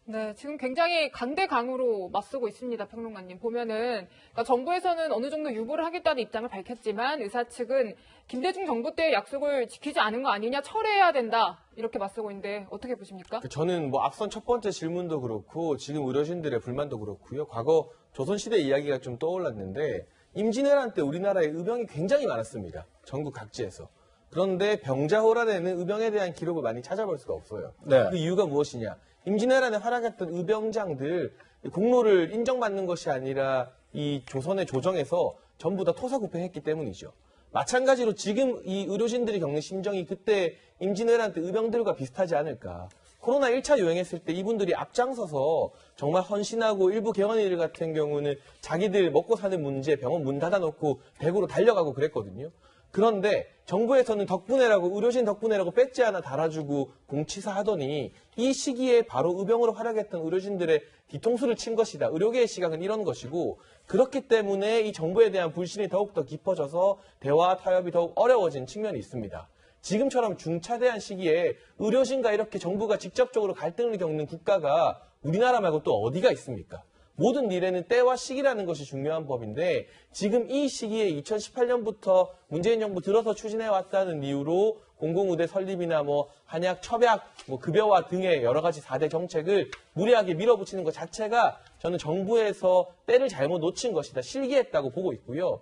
네, 지금 굉장히 강대강으로 맞서고 있습니다, 평론가님. 보면은, 그러니까 정부에서는 어느 정도 유보를 하겠다는 입장을 밝혔지만, 의사 측은 김대중 정부 때의 약속을 지키지 않은 거 아니냐, 철회해야 된다, 이렇게 맞서고 있는데, 어떻게 보십니까? 저는 뭐 앞선 첫 번째 질문도 그렇고, 지금 의료진들의 불만도 그렇고요. 과거 조선시대 이야기가 좀 떠올랐는데, 임진왜란 때 우리나라에 의병이 굉장히 많았습니다. 전국 각지에서. 그런데 병자호란에는 의병에 대한 기록을 많이 찾아볼 수가 없어요. 네. 그 이유가 무엇이냐? 임진왜란에 활약했던 의병장들 공로를 인정받는 것이 아니라 이 조선의 조정에서 전부 다 토사구팽했기 때문이죠. 마찬가지로 지금 이 의료진들이 겪는 심정이 그때 임진왜란 때 의병들과 비슷하지 않을까. 코로나 1차 유행했을 때 이분들이 앞장서서 정말 헌신하고 일부 개원이들 같은 경우는 자기들 먹고 사는 문제 병원 문 닫아놓고 대구로 달려가고 그랬거든요. 그런데 정부에서는 덕분에라고 의료진 덕분에라고 배지 하나 달아주고 공치사 하더니 이 시기에 바로 의병으로 활약했던 의료진들의 뒤통수를 친 것이다. 의료계의 시각은 이런 것이고 그렇기 때문에 이 정부에 대한 불신이 더욱더 깊어져서 대화 타협이 더욱 어려워진 측면이 있습니다. 지금처럼 중차대한 시기에 의료진과 이렇게 정부가 직접적으로 갈등을 겪는 국가가 우리나라 말고 또 어디가 있습니까? 모든 일에는 때와 시기라는 것이 중요한 법인데 지금 이 시기에 2018년부터 문재인 정부 들어서 추진해왔다는 이유로 공공의대 설립이나 뭐 한약, 첩약, 뭐 급여화 등의 여러 가지 4대 정책을 무리하게 밀어붙이는 것 자체가 저는 정부에서 때를 잘못 놓친 것이다. 실기했다고 보고 있고요.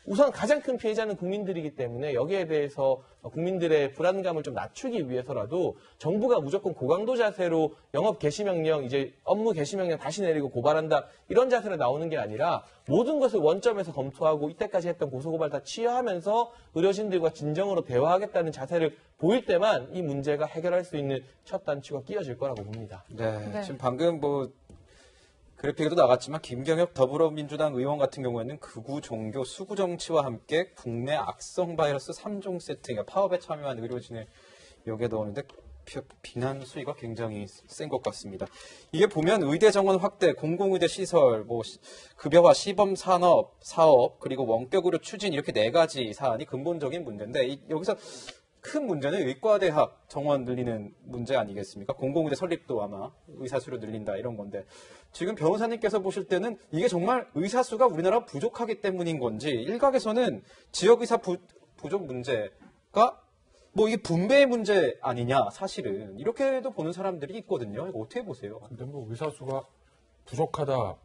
우선 가장 큰 피해자는 국민들이기 때문에 여기에 대해서 국민들의 불안감을 좀 낮추기 위해서라도 정부가 무조건 고강도 자세로 영업 개시 명령, 이제 업무 개시 명령 다시 내리고 고발한다 이런 자세로 나오는 게 아니라 모든 것을 원점에서 검토하고 이때까지 했던 고소고발 다 취하하면서 의료진들과 진정으로 대화하겠다는 자세를 보일 때만 이 문제가 해결할 수 있는 첫 단추가 끼워질 거라고 봅니다. 네. 지금 방금 뭐 그래픽에도 나갔지만 김경엽 더불어민주당 의원 같은 경우에는 극우 종교 수구 정치와 함께 국내 악성 바이러스 3종 세트, 그러니까 파업에 참여한 의료진을 여기에 넣었는데 비난 수위가 굉장히 센 것 같습니다. 이게 보면 의대 정원 확대, 공공의대 시설, 뭐 급여화 시범 사업, 그리고 원격 의료 추진 이렇게 4가지 사안이 근본적인 문제인데 여기서 큰 문제는 의과대학 정원 늘리는 문제 아니겠습니까? 공공의대 설립도 아마 의사 수를 늘린다 이런 건데 지금 변호사님께서 보실 때는 이게 정말 의사 수가 우리나라가 부족하기 때문인 건지 일각에서는 지역 의사 부족 문제가 뭐 이게 분배의 문제 아니냐 사실은 이렇게도 보는 사람들이 있거든요. 이거 어떻게 보세요? 근데 뭐 의사 수가 부족하다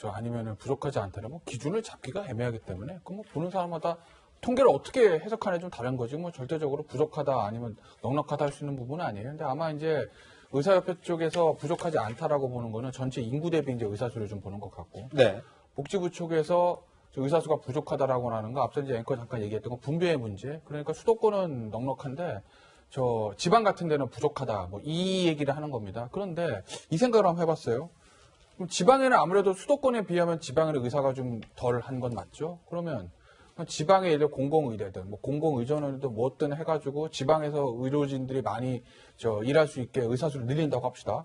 아니면은 부족하지 않다는 뭐 기준을 잡기가 애매하기 때문에 그 뭐 보는 사람마다 통계를 어떻게 해석하느냐 좀 다른 거지 뭐 절대적으로 부족하다 아니면 넉넉하다 할 수 있는 부분은 아니에요. 근데 아마 이제 의사협회 쪽에서 부족하지 않다라고 보는 거는 전체 인구 대비 이제 의사 수를 좀 보는 것 같고. 네. 복지부 쪽에서 의사 수가 부족하다라고 하는 거 앞서 이제 앵커 잠깐 얘기했던 건 분배의 문제. 그러니까 수도권은 넉넉한데 저 지방 같은 데는 부족하다. 뭐 이 얘기를 하는 겁니다. 그런데 이 생각을 한번 해봤어요. 그럼 지방에는 아무래도 수도권에 비하면 지방에는 의사가 좀 덜 한 건 맞죠? 그러면 지방의 예를 들어 공공의대든 뭐 공공의전원이든 뭐든 해가지고 지방에서 의료진들이 많이 일할 수 있게 의사 수를 늘린다고 합시다.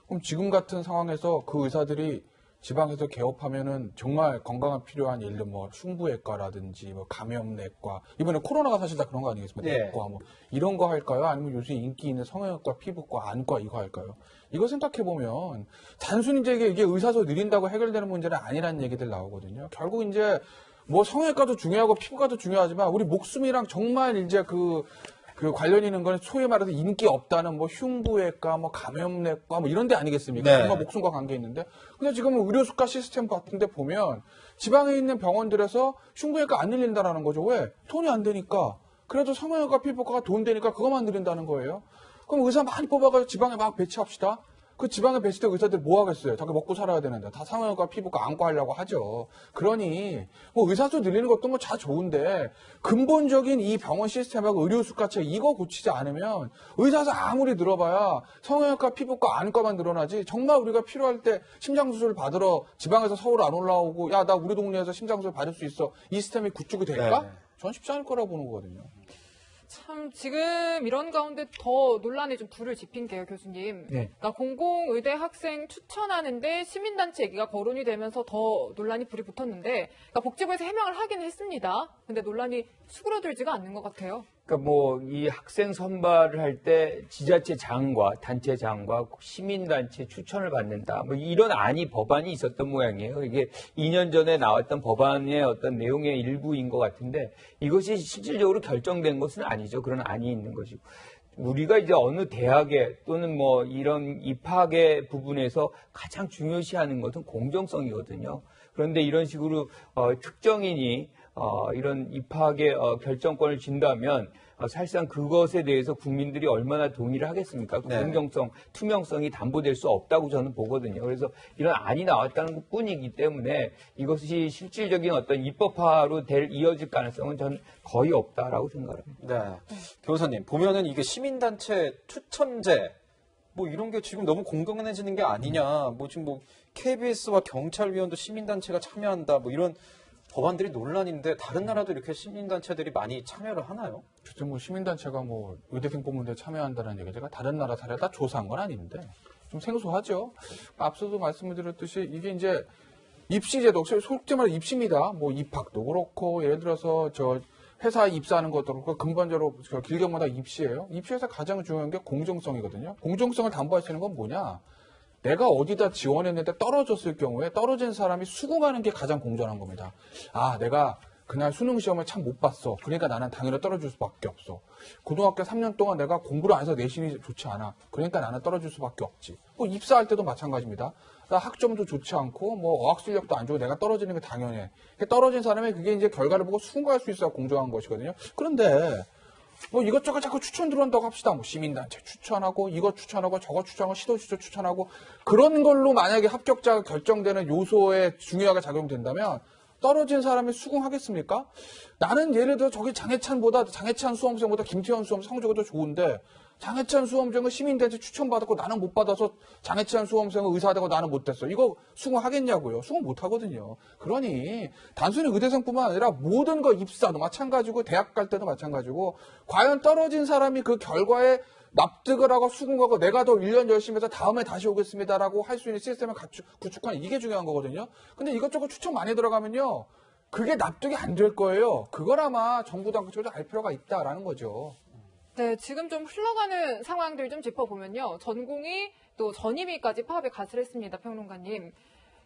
그럼 지금 같은 상황에서 그 의사들이 지방에서 개업하면은 정말 건강한 필요한 예를 들어 뭐 흉부외과라든지 뭐 감염내과 이번에 코로나가 사실 다 그런 거 아니겠습니까? 네. 내과 뭐 이런 거 할까요? 아니면 요새 인기 있는 성형외과, 피부과, 안과 이거 할까요? 이거 생각해 보면 단순히 이제 이게 의사수 늘린다고 해결되는 문제는 아니라는 얘기들 나오거든요. 결국 이제 뭐 성형외과도 중요하고 피부과도 중요하지만 우리 목숨이랑 정말 이제 그 그 관련 있는 건 소위 말해서 인기 없다는 뭐 흉부외과, 뭐 감염내과 뭐 이런 데 아니겠습니까? 네. 정말 목숨과 관계 있는데. 근데 지금 의료수가 시스템 같은 데 보면 지방에 있는 병원들에서 흉부외과 안 늘린다라는 거죠. 왜? 돈이 안 되니까. 그래도 성형외과, 피부과가 돈 되니까 그것만 늘린다는 거예요. 그럼 의사 많이 뽑아가지고 지방에 막 배치합시다. 그 지방에 배치된 의사들 뭐 하겠어요? 자기 먹고 살아야 되는데 다 성형외과, 피부과 안고 하려고 하죠. 그러니 뭐 의사수 늘리는 것도 뭐 다 좋은데 근본적인 이 병원 시스템하고 의료 수가체 이거 고치지 않으면 의사수 아무리 늘어봐야 성형외과, 피부과 안과만 늘어나지 정말 우리가 필요할 때 심장수술 받으러 지방에서 서울 안 올라오고 야 나 우리 동네에서 심장수술 받을 수 있어 이 시스템이 구축이 될까? 네. 전 쉽지 않을 거라고 보는 거거든요. 참 지금 이런 가운데 더 논란에 좀 불을 지핀 게요, 교수님. 네. 그러니까 공공의대 학생 추천하는데 시민단체 얘기가 거론이 되면서 더 논란이 불이 붙었는데 그러니까 복지부에서 해명을 하긴 했습니다. 근데 논란이 수그러들지가 않는 것 같아요. 그러니까 뭐 이 학생 선발을 할 때 지자체장과 단체장과 시민단체 추천을 받는다. 뭐 이런 법안이 있었던 모양이에요. 이게 2년 전에 나왔던 법안의 어떤 내용의 일부인 것 같은데 이것이 실질적으로 결정된 것은 아니죠. 그런 안이 있는 것이고. 우리가 이제 어느 대학에 또는 뭐 이런 입학의 부분에서 가장 중요시하는 것은 공정성이거든요. 그런데 이런 식으로 특정인이 이런 입학의 결정권을 준다면 사실상 그것에 대해서 국민들이 얼마나 동의를 하겠습니까? 네. 공정성, 투명성이 담보될 수 없다고 저는 보거든요. 그래서 이런 안이 나왔다는 것뿐이기 때문에 이것이 실질적인 어떤 입법화로 이어질 가능성은 저는 거의 없다라고 생각합니다. 네. 교수님, 보면은 이게 시민단체 추천제, 뭐 이런 게 지금 너무 공공해지는 게 아니냐. 뭐 지금 뭐 KBS와 경찰위원도 시민단체가 참여한다. 뭐 이런 법안들이 논란인데 다른 나라도 이렇게 시민단체들이 많이 참여를 하나요? 지금 뭐 시민단체가 뭐 의대생 뽑는데 참여한다는 얘기 제가 다른 나라 사례 다 조사한 건 아닌데 좀 생소하죠. 앞서도 말씀드렸듯이 이게 이제 입시제도, 솔직히 말해 입시입니다. 뭐 입학도 그렇고 예를 들어서 저 회사 입사하는 것도 그렇고 근본적으로 길게마다 입시예요. 입시에서 가장 중요한 게 공정성이거든요. 공정성을 담보할 수 있는 건 뭐냐? 내가 어디다 지원했는데 떨어졌을 경우에 떨어진 사람이 수긍하는 게 가장 공정한 겁니다. 아, 내가 그날 수능 시험을 참 못 봤어. 그러니까 나는 당연히 떨어질 수밖에 없어. 고등학교 3년 동안 내가 공부를 안 해서 내신이 좋지 않아. 그러니까 나는 떨어질 수밖에 없지. 뭐 입사할 때도 마찬가지입니다. 나 학점도 좋지 않고 뭐 어학 실력도 안 좋고 내가 떨어지는 게 당연해. 떨어진 사람이 그게 이제 결과를 보고 수긍할 수 있어야 공정한 것이거든요. 그런데 뭐 이것저것 자꾸 추천 들어온다고 합시다. 뭐 시민단체 추천하고 이거 추천하고 저거 추천하고 시도지도 추천하고 그런 걸로 만약에 합격자가 결정되는 요소에 중요하게 작용된다면 떨어진 사람이 수긍하겠습니까? 나는 예를 들어 저기 장해찬 수험생보다 김태현 수험생 성적이 더 좋은데 장해찬 수험생은 시민단체 추천받았고 나는 못 받아서 장해찬 수험생은 의사되고 나는 못 됐어. 이거 수긍하겠냐고요? 수긍 못 하거든요. 그러니 단순히 의대생뿐만 아니라 모든 거 입사도 마찬가지고 대학 갈 때도 마찬가지고 과연 떨어진 사람이 그 결과에 납득을 하고 수긍하고 내가 더 1년 열심히 해서 다음에 다시 오겠습니다라고 할 수 있는 시스템을 구축하는 이게 중요한 거거든요. 근데 이것저것 추천 많이 들어가면요. 그게 납득이 안 될 거예요. 그걸 아마 정부 당국에서 알 필요가 있다라는 거죠. 네, 지금 좀 흘러가는 상황들 좀 짚어보면요. 전공이 또 전임의까지 파업에 가슬했습니다, 평론가님.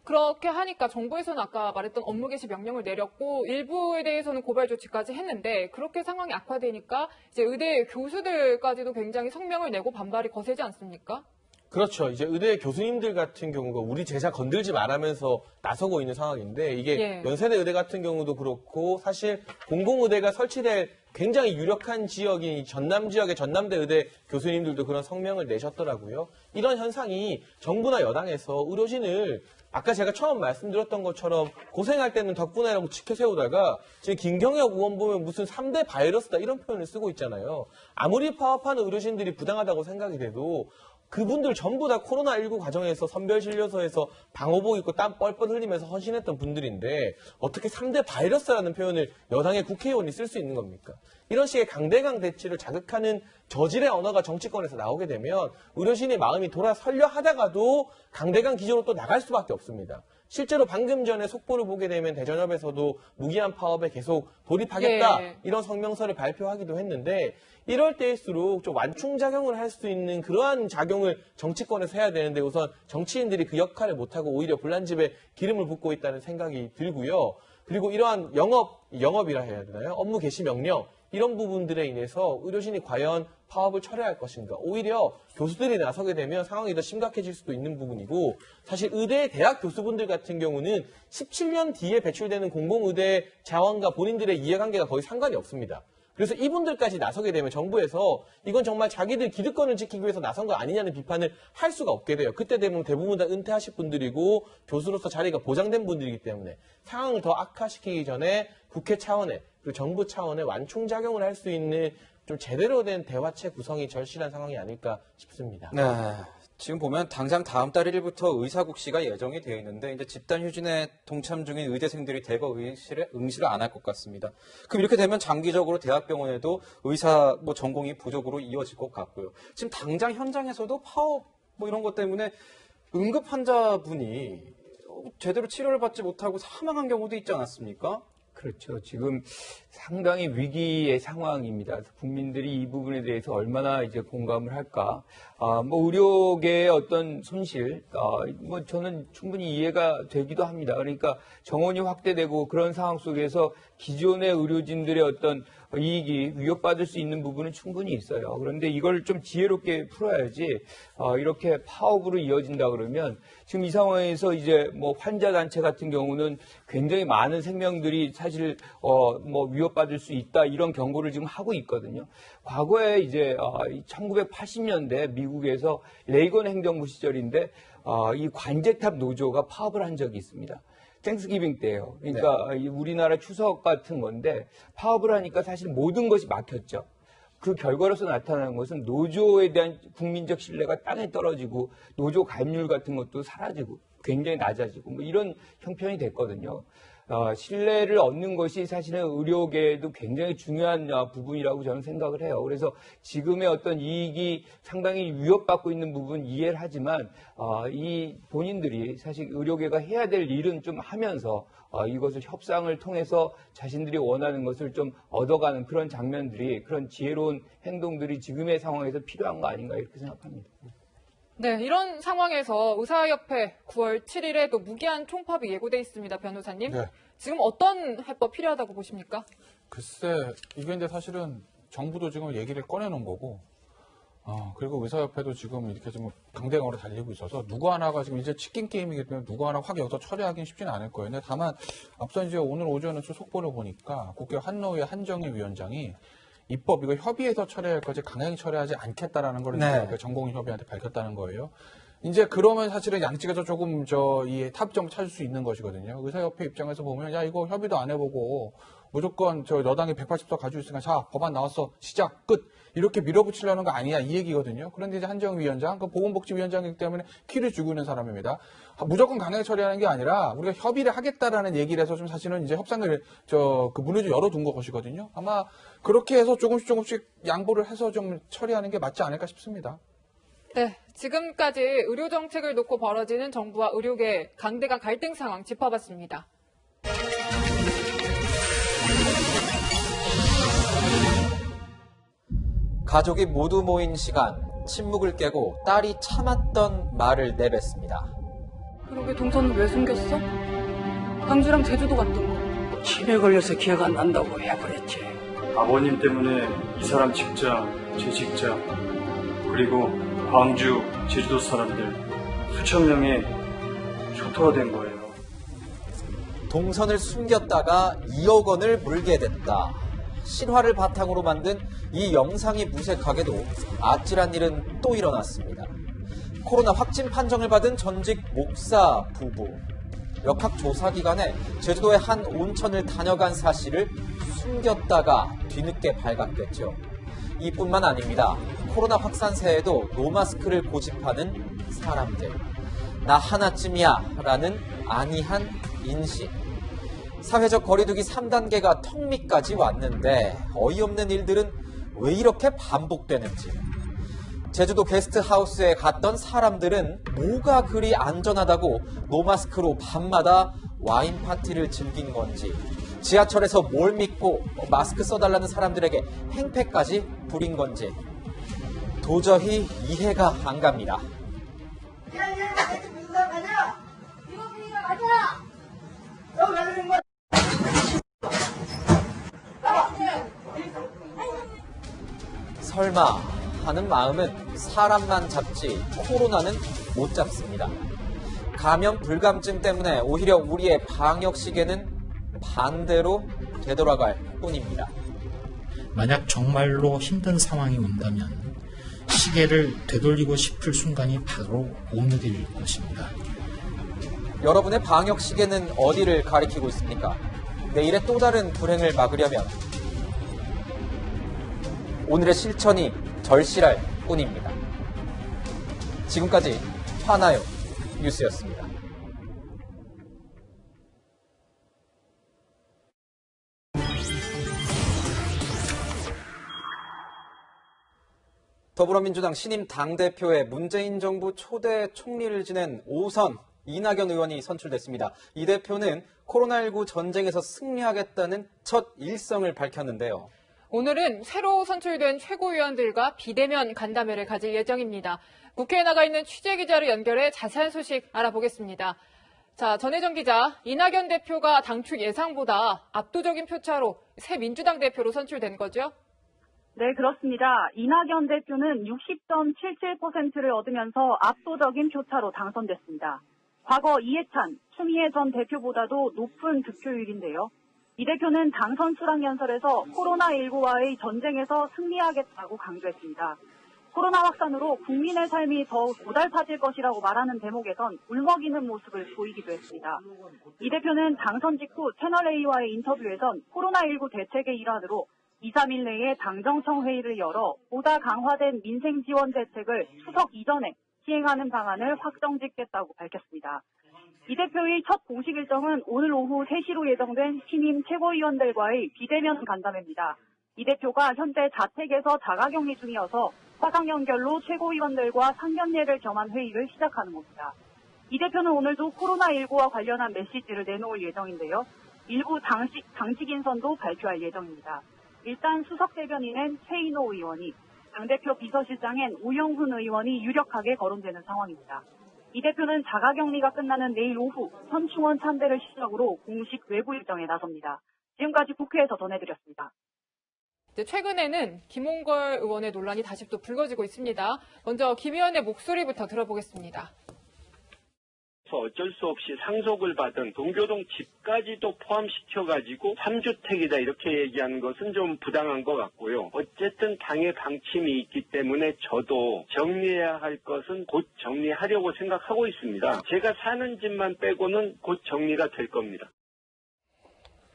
그렇게 하니까 정부에서는 아까 말했던 업무 개시 명령을 내렸고 일부에 대해서는 고발 조치까지 했는데 그렇게 상황이 악화되니까 이제 의대 교수들까지도 굉장히 성명을 내고 반발이 거세지 않습니까? 그렇죠. 이제 의대 교수님들 같은 경우가 우리 제자 건들지 말라면서 나서고 있는 상황인데 이게 연세대 의대 같은 경우도 그렇고 사실 공공의대가 설치될 굉장히 유력한 지역인 전남 지역의 전남대 의대 교수님들도 그런 성명을 내셨더라고요. 이런 현상이 정부나 여당에서 의료진을 아까 제가 처음 말씀드렸던 것처럼 고생할 때는 덕분에라고 지켜세우다가 지금 김경엽 의원 보면 무슨 3대 바이러스다 이런 표현을 쓰고 있잖아요. 아무리 파업하는 의료진들이 부당하다고 생각이 돼도 그분들 전부 다 코로나19 과정에서 선별진료소에서 방호복 입고 땀 뻘뻘 흘리면서 헌신했던 분들인데 어떻게 3대 바이러스라는 표현을 여당의 국회의원이 쓸 수 있는 겁니까? 이런 식의 강대강 대치를 자극하는 저질의 언어가 정치권에서 나오게 되면 의료진의 마음이 돌아서려 하다가도 강대강 기조로 또 나갈 수밖에 없습니다. 실제로 방금 전에 속보를 보게 되면 대전협에서도 무기한 파업에 계속 돌입하겠다 이런 성명서를 발표하기도 했는데 이럴 때일수록 좀 완충작용을 할 수 있는 그러한 작용을 정치권에서 해야 되는데 우선 정치인들이 그 역할을 못하고 오히려 불난집에 기름을 붓고 있다는 생각이 들고요. 그리고 이러한 영업이라 해야 되나요? 업무 개시 명령 이런 부분들에 인해서 의료진이 과연 파업을 철회할 것인가. 오히려 교수들이 나서게 되면 상황이 더 심각해질 수도 있는 부분이고 사실 의대 대학 교수분들 같은 경우는 17년 뒤에 배출되는 공공의대 자원과 본인들의 이해관계가 거의 상관이 없습니다. 그래서 이분들까지 나서게 되면 정부에서 이건 정말 자기들 기득권을 지키기 위해서 나선 거 아니냐는 비판을 할 수가 없게 돼요. 그때 되면 대부분 다 은퇴하실 분들이고 교수로서 자리가 보장된 분들이기 때문에 상황을 더 악화시키기 전에 국회 차원의 그리고 정부 차원의 완충작용을 할 수 있는 좀 제대로 된 대화체 구성이 절실한 상황이 아닐까 싶습니다. 네. 지금 보면 당장 다음 달 1일부터 의사국시가 예정이 되어 있는데 이제 집단휴진에 동참 중인 의대생들이 대거 응시를 안 할 것 같습니다. 그럼 이렇게 되면 장기적으로 대학병원에도 의사 전공이 부족으로 이어질 것 같고요. 지금 당장 현장에서도 파업 이런 것 때문에 응급 환자분이 제대로 치료를 받지 못하고 사망한 경우도 있지 않았습니까? 그렇죠. 지금 상당히 위기의 상황입니다. 국민들이 이 부분에 대해서 얼마나 이제 공감을 할까. 의료계의 어떤 손실, 저는 충분히 이해가 되기도 합니다. 그러니까 정원이 확대되고 그런 상황 속에서 기존의 의료진들의 어떤 이익이 위협받을 수 있는 부분은 충분히 있어요. 그런데 이걸 좀 지혜롭게 풀어야지, 이렇게 파업으로 이어진다 그러면 지금 이 상황에서 이제 환자 단체 같은 경우는 굉장히 많은 생명들이 사실, 위협받을 수 있다 이런 경고를 지금 하고 있거든요. 과거에 이제, 1980년대 미국에서 레이건 행정부 시절인데, 이 관제탑 노조가 파업을 한 적이 있습니다. 땡스기빙 때예요. 그러니까 우리나라 추석 같은 건데 파업을 하니까 사실 모든 것이 막혔죠. 그 결과로서 나타나는 것은 노조에 대한 국민적 신뢰가 땅에 떨어지고 노조 가입률 같은 것도 사라지고 굉장히 낮아지고 이런 형편이 됐거든요. 신뢰를 얻는 것이 사실은 의료계에도 굉장히 중요한 부분이라고 저는 생각을 해요. 그래서 지금의 어떤 이익이 상당히 위협받고 있는 부분 이해를 하지만 이 본인들이 사실 의료계가 해야 될 일은 좀 하면서 이것을 협상을 통해서 자신들이 원하는 것을 좀 얻어가는 그런 장면들이 그런 지혜로운 행동들이 지금의 상황에서 필요한 거 아닌가 이렇게 생각합니다. 네, 이런 상황에서 의사협회 9월 7일에 또 무기한 총파업이 예고돼 있습니다, 변호사님. 네. 지금 어떤 해법 필요하다고 보십니까? 글쎄, 이게 이제 사실은 정부도 지금 얘기를 꺼내놓은 거고, 그리고 의사협회도 지금 이렇게 좀 강대강으로 달리고 있어서 누구 하나가 지금 이제 치킨 게임이기 때문에 누구 하나 확 여기서 처리하기는 쉽지는 않을 거예요. 근데 다만 앞서 이제 오늘 오전에 속보를 보니까 국회 한노회 한정희 위원장이 입법 이거 협의해서 처리할 거지 강행히 처리하지 않겠다라는 걸 이제 전공의협의한테 밝혔다는 거예요. 이제 그러면 사실은 양측에서 조금 이 합점을 찾을 수 있는 것이거든요. 의사협회 입장에서 보면 야 이거 협의도 안 해보고 무조건 여당이 180석 가지고 있으니까 자 법안 나왔어 시작 끝 이렇게 밀어붙이려는 거 아니냐 이 얘기거든요. 그런데 이제 한정희 위원장 그 보건복지위원장이기 때문에 키를 쥐고 있는 사람입니다. 무조건 강하게 처리하는 게 아니라 우리가 협의를 하겠다라는 얘기를 해서 좀 사실은 이제 협상을 그 문을 좀 열어둔 것이거든요. 아마 그렇게 해서 조금씩 양보를 해서 좀 처리하는 게 맞지 않을까 싶습니다. 네, 지금까지 의료 정책을 놓고 벌어지는 정부와 의료계 강대강 갈등 상황 짚어봤습니다. 가족이 모두 모인 시간, 침묵을 깨고 딸이 참았던 말을 내뱉습니다. 그러게 동선은 왜 숨겼어? 광주랑 제주도 갔던 거. 치매 걸려서 기억 안 난다고 왜 그랬지? 아버님 때문에 이 사람 직장, 제 직장, 그리고 광주, 제주도 사람들 수천 명이 초토화 된 거예요. 동선을 숨겼다가 2억 원을 물게 됐다. 실화를 바탕으로 만든 이 영상이 무색하게도 아찔한 일은 또 일어났습니다. 코로나 확진 판정을 받은 전직 목사 부부. 역학조사 기간에 제주도의 한 온천을 다녀간 사실을 숨겼다가 뒤늦게 발각됐죠. 이뿐만 아닙니다. 코로나 확산세에도 노마스크를 고집하는 사람들. 나 하나쯤이야 라는 안이한 인식. 사회적 거리두기 3단계가 턱 밑까지 왔는데 어이없는 일들은 왜 이렇게 반복되는지. 제주도 게스트하우스에 갔던 사람들은 뭐가 그리 안전하다고 노마스크로 밤마다 와인 파티를 즐긴 건지, 지하철에서 뭘 믿고 마스크 써달라는 사람들에게 행패까지 부린 건지 도저히 이해가 안 갑니다. 설마 하는 마음은 사람만 잡지 코로나는 못 잡습니다. 감염 불감증 때문에 오히려 우리의 방역 시계는 반대로 되돌아갈 뿐입니다. 만약 정말로 힘든 상황이 온다면 시계를 되돌리고 싶을 순간이 바로 오늘일 것입니다. 여러분의 방역 시계는 어디를 가리키고 있습니까? 내일의 또 다른 불행을 막으려면 오늘의 실천이 절실할 뿐입니다. 지금까지 하나요 뉴스였습니다. 더불어민주당 신임 당대표에 문재인 정부 초대 총리를 지낸 5선 이낙연 의원이 선출됐습니다. 이 대표는 코로나19 전쟁에서 승리하겠다는 첫 일성을 밝혔는데요. 오늘은 새로 선출된 최고위원들과 비대면 간담회를 가질 예정입니다. 국회에 나가 있는 취재기자를 연결해 자세한 소식 알아보겠습니다. 자, 전혜정 기자, 이낙연 대표가 당초 예상보다 압도적인 표차로 새 민주당 대표로 선출된 거죠? 네, 그렇습니다. 이낙연 대표는 60.77%를 얻으면서 압도적인 표차로 당선됐습니다. 과거 이해찬, 추미애 전 대표보다도 높은 득표율인데요. 이 대표는 당선 수락연설에서 코로나19와의 전쟁에서 승리하겠다고 강조했습니다. 코로나 확산으로 국민의 삶이 더욱 고달파질 것이라고 말하는 대목에선 울먹이는 모습을 보이기도 했습니다. 이 대표는 당선 직후 채널A와의 인터뷰에선 코로나19 대책의 일환으로 2, 3일 내에 당정청 회의를 열어 보다 강화된 민생 지원 대책을 추석 이전에 시행하는 방안을 확정짓겠다고 밝혔습니다. 이 대표의 첫 공식 일정은 오늘 오후 3시로 예정된 신임 최고위원들과의 비대면 간담회입니다. 이 대표가 현재 자택에서 자가격리 중이어서 화상 연결로 최고위원들과 상견례를 겸한 회의를 시작하는 겁니다. 이 대표는 오늘도 코로나19와 관련한 메시지를 내놓을 예정인데요. 일부 당직 인선도 발표할 예정입니다. 일단 수석 대변인은 최인호 의원이, 당대표 비서실장엔 우영훈 의원이 유력하게 거론되는 상황입니다. 이 대표는 자가격리가 끝나는 내일 오후 현충원 참배를 시작으로 공식 외부 일정에 나섭니다. 지금까지 국회에서 전해드렸습니다. 최근에는 김홍걸 의원의 논란이 다시 또 불거지고 있습니다. 먼저 김 의원의 목소리부터 들어보겠습니다. 어쩔 수 없이 상속을 받은 동교동 집까지도 포함시켜가지고 3주택이다 이렇게 얘기하는 것은 좀 부당한 것 같고요. 어쨌든 당의 방침이 있기 때문에 저도 정리해야 할 것은 곧 정리하려고 생각하고 있습니다. 제가 사는 집만 빼고는 곧 정리가 될 겁니다.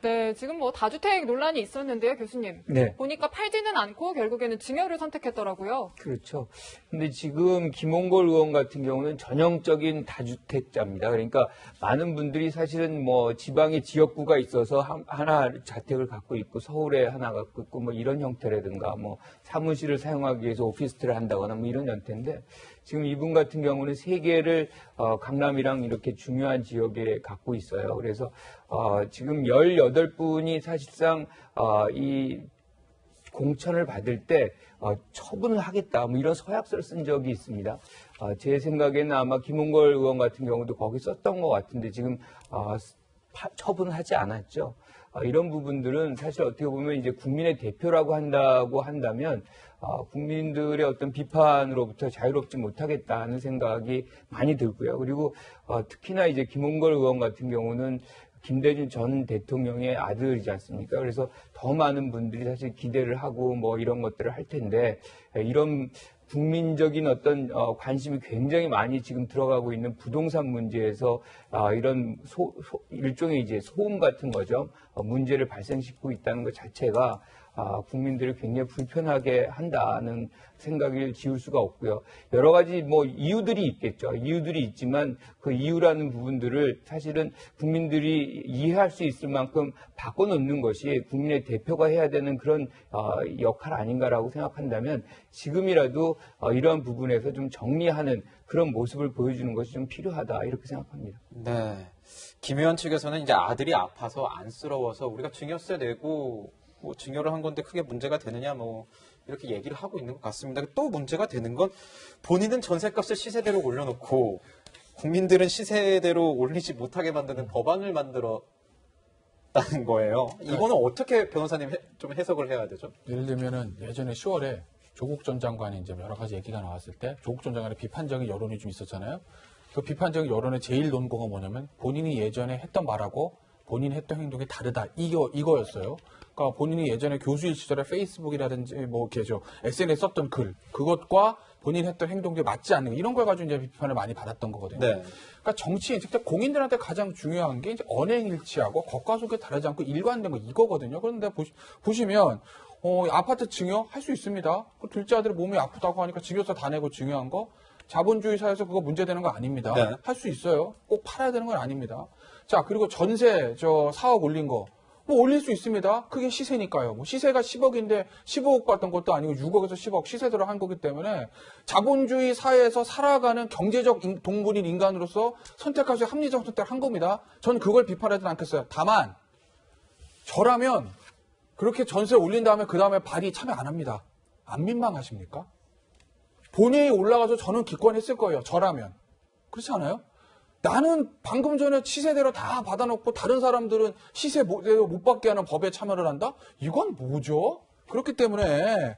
네, 지금 다주택 논란이 있었는데요, 교수님. 네. 보니까 팔지는 않고 결국에는 증여를 선택했더라고요. 그렇죠. 근데 지금 김홍걸 의원 같은 경우는 전형적인 다주택자입니다. 그러니까 많은 분들이 사실은 지방에 지역구가 있어서 하나 자택을 갖고 있고 서울에 하나 갖고 있고 이런 형태라든가 사무실을 사용하기 위해서 오피스텔을 한다거나 이런 형태인데 지금 이분 같은 경우는 3개를 강남이랑 이렇게 중요한 지역에 갖고 있어요. 그래서 지금 18분이 사실상 이 공천을 받을 때 처분을 하겠다 이런 서약서를 쓴 적이 있습니다. 제 생각에는 아마 김홍걸 의원 같은 경우도 거기 썼던 것 같은데 지금 처분을 하지 않았죠. 이런 부분들은 사실 어떻게 보면 이제 국민의 대표라고 한다면 국민들의 어떤 비판으로부터 자유롭지 못하겠다는 생각이 많이 들고요. 그리고 특히나 이제 김홍걸 의원 같은 경우는 김대중 전 대통령의 아들이지 않습니까? 그래서 더 많은 분들이 사실 기대를 하고 이런 것들을 할 텐데 이런 국민적인 어떤 관심이 굉장히 많이 지금 들어가고 있는 부동산 문제에서 이런 일종의 이제 소음 같은 거죠. 문제를 발생시키고 있다는 것 자체가 국민들을 굉장히 불편하게 한다는 생각을 지울 수가 없고요. 여러 가지 이유들이 있겠죠. 이유들이 있지만 그 이유라는 부분들을 사실은 국민들이 이해할 수 있을 만큼 바꿔놓는 것이 국민의 대표가 해야 되는 그런 역할 아닌가라고 생각한다면 지금이라도 이러한 부분에서 좀 정리하는 그런 모습을 보여주는 것이 좀 필요하다 이렇게 생각합니다. 네, 김 의원 측에서는 이제 아들이 아파서 안쓰러워서 우리가 증여세 내고 증여를 한 건데 크게 문제가 되느냐 이렇게 얘기를 하고 있는 것 같습니다. 또 문제가 되는 건 본인은 전셋값을 시세대로 올려놓고 국민들은 시세대로 올리지 못하게 만드는 법안을 만들었다는 거예요. 이거는 어떻게 변호사님 좀 해석을 해야 되죠? 예를 들면은 예전에 10월에 조국 전 장관이 이제 여러 가지 얘기가 나왔을 때 조국 전 장관의 비판적인 여론이 좀 있었잖아요. 그 비판적인 여론의 제일 논거가 뭐냐면 본인이 예전에 했던 말하고 본인이 했던 행동이 다르다. 이거였어요. 그러니까 본인이 예전에 교수일 시절에 페이스북이라든지 뭐 이렇게 SNS 썼던 글 그것과 본인이 했던 행동이 맞지 않는 이런 걸 가지고 이제 비판을 많이 받았던 거거든요. 네. 그러니까 정치인, 특히 공인들한테 가장 중요한 게 이제 언행일치하고 겉과 속에 다르지 않고 일관된 거 이거거든요. 그런데 보시면 아파트 증여 할 수 있습니다. 그 둘째 아들이 몸이 아프다고 하니까 증여세 다 내고 증여한 거 자본주의 사회에서 그거 문제되는 거 아닙니다. 네. 할 수 있어요. 꼭 팔아야 되는 건 아닙니다. 자, 그리고 전세 4억 올린 거. 뭐 올릴 수 있습니다. 그게 시세니까요. 뭐 시세가 10억인데 15억 받던 것도 아니고 6억에서 10억 시세대로 한 거기 때문에 자본주의 사회에서 살아가는 경제적 동물인 인간으로서 선택할 수 있는 합리적 선택을 한 겁니다. 저는 그걸 비판하지는 않겠어요. 다만 저라면 그렇게 전세 올린 다음에 그 다음에 발의 참여 안 합니다. 안 민망하십니까? 본회의에 올라가서 저는 기권했을 거예요. 저라면. 그렇지 않아요? 나는 방금 전에 시세대로 다 받아놓고 다른 사람들은 시세대로 못 받게 하는 법에 참여를 한다? 이건 뭐죠? 그렇기 때문에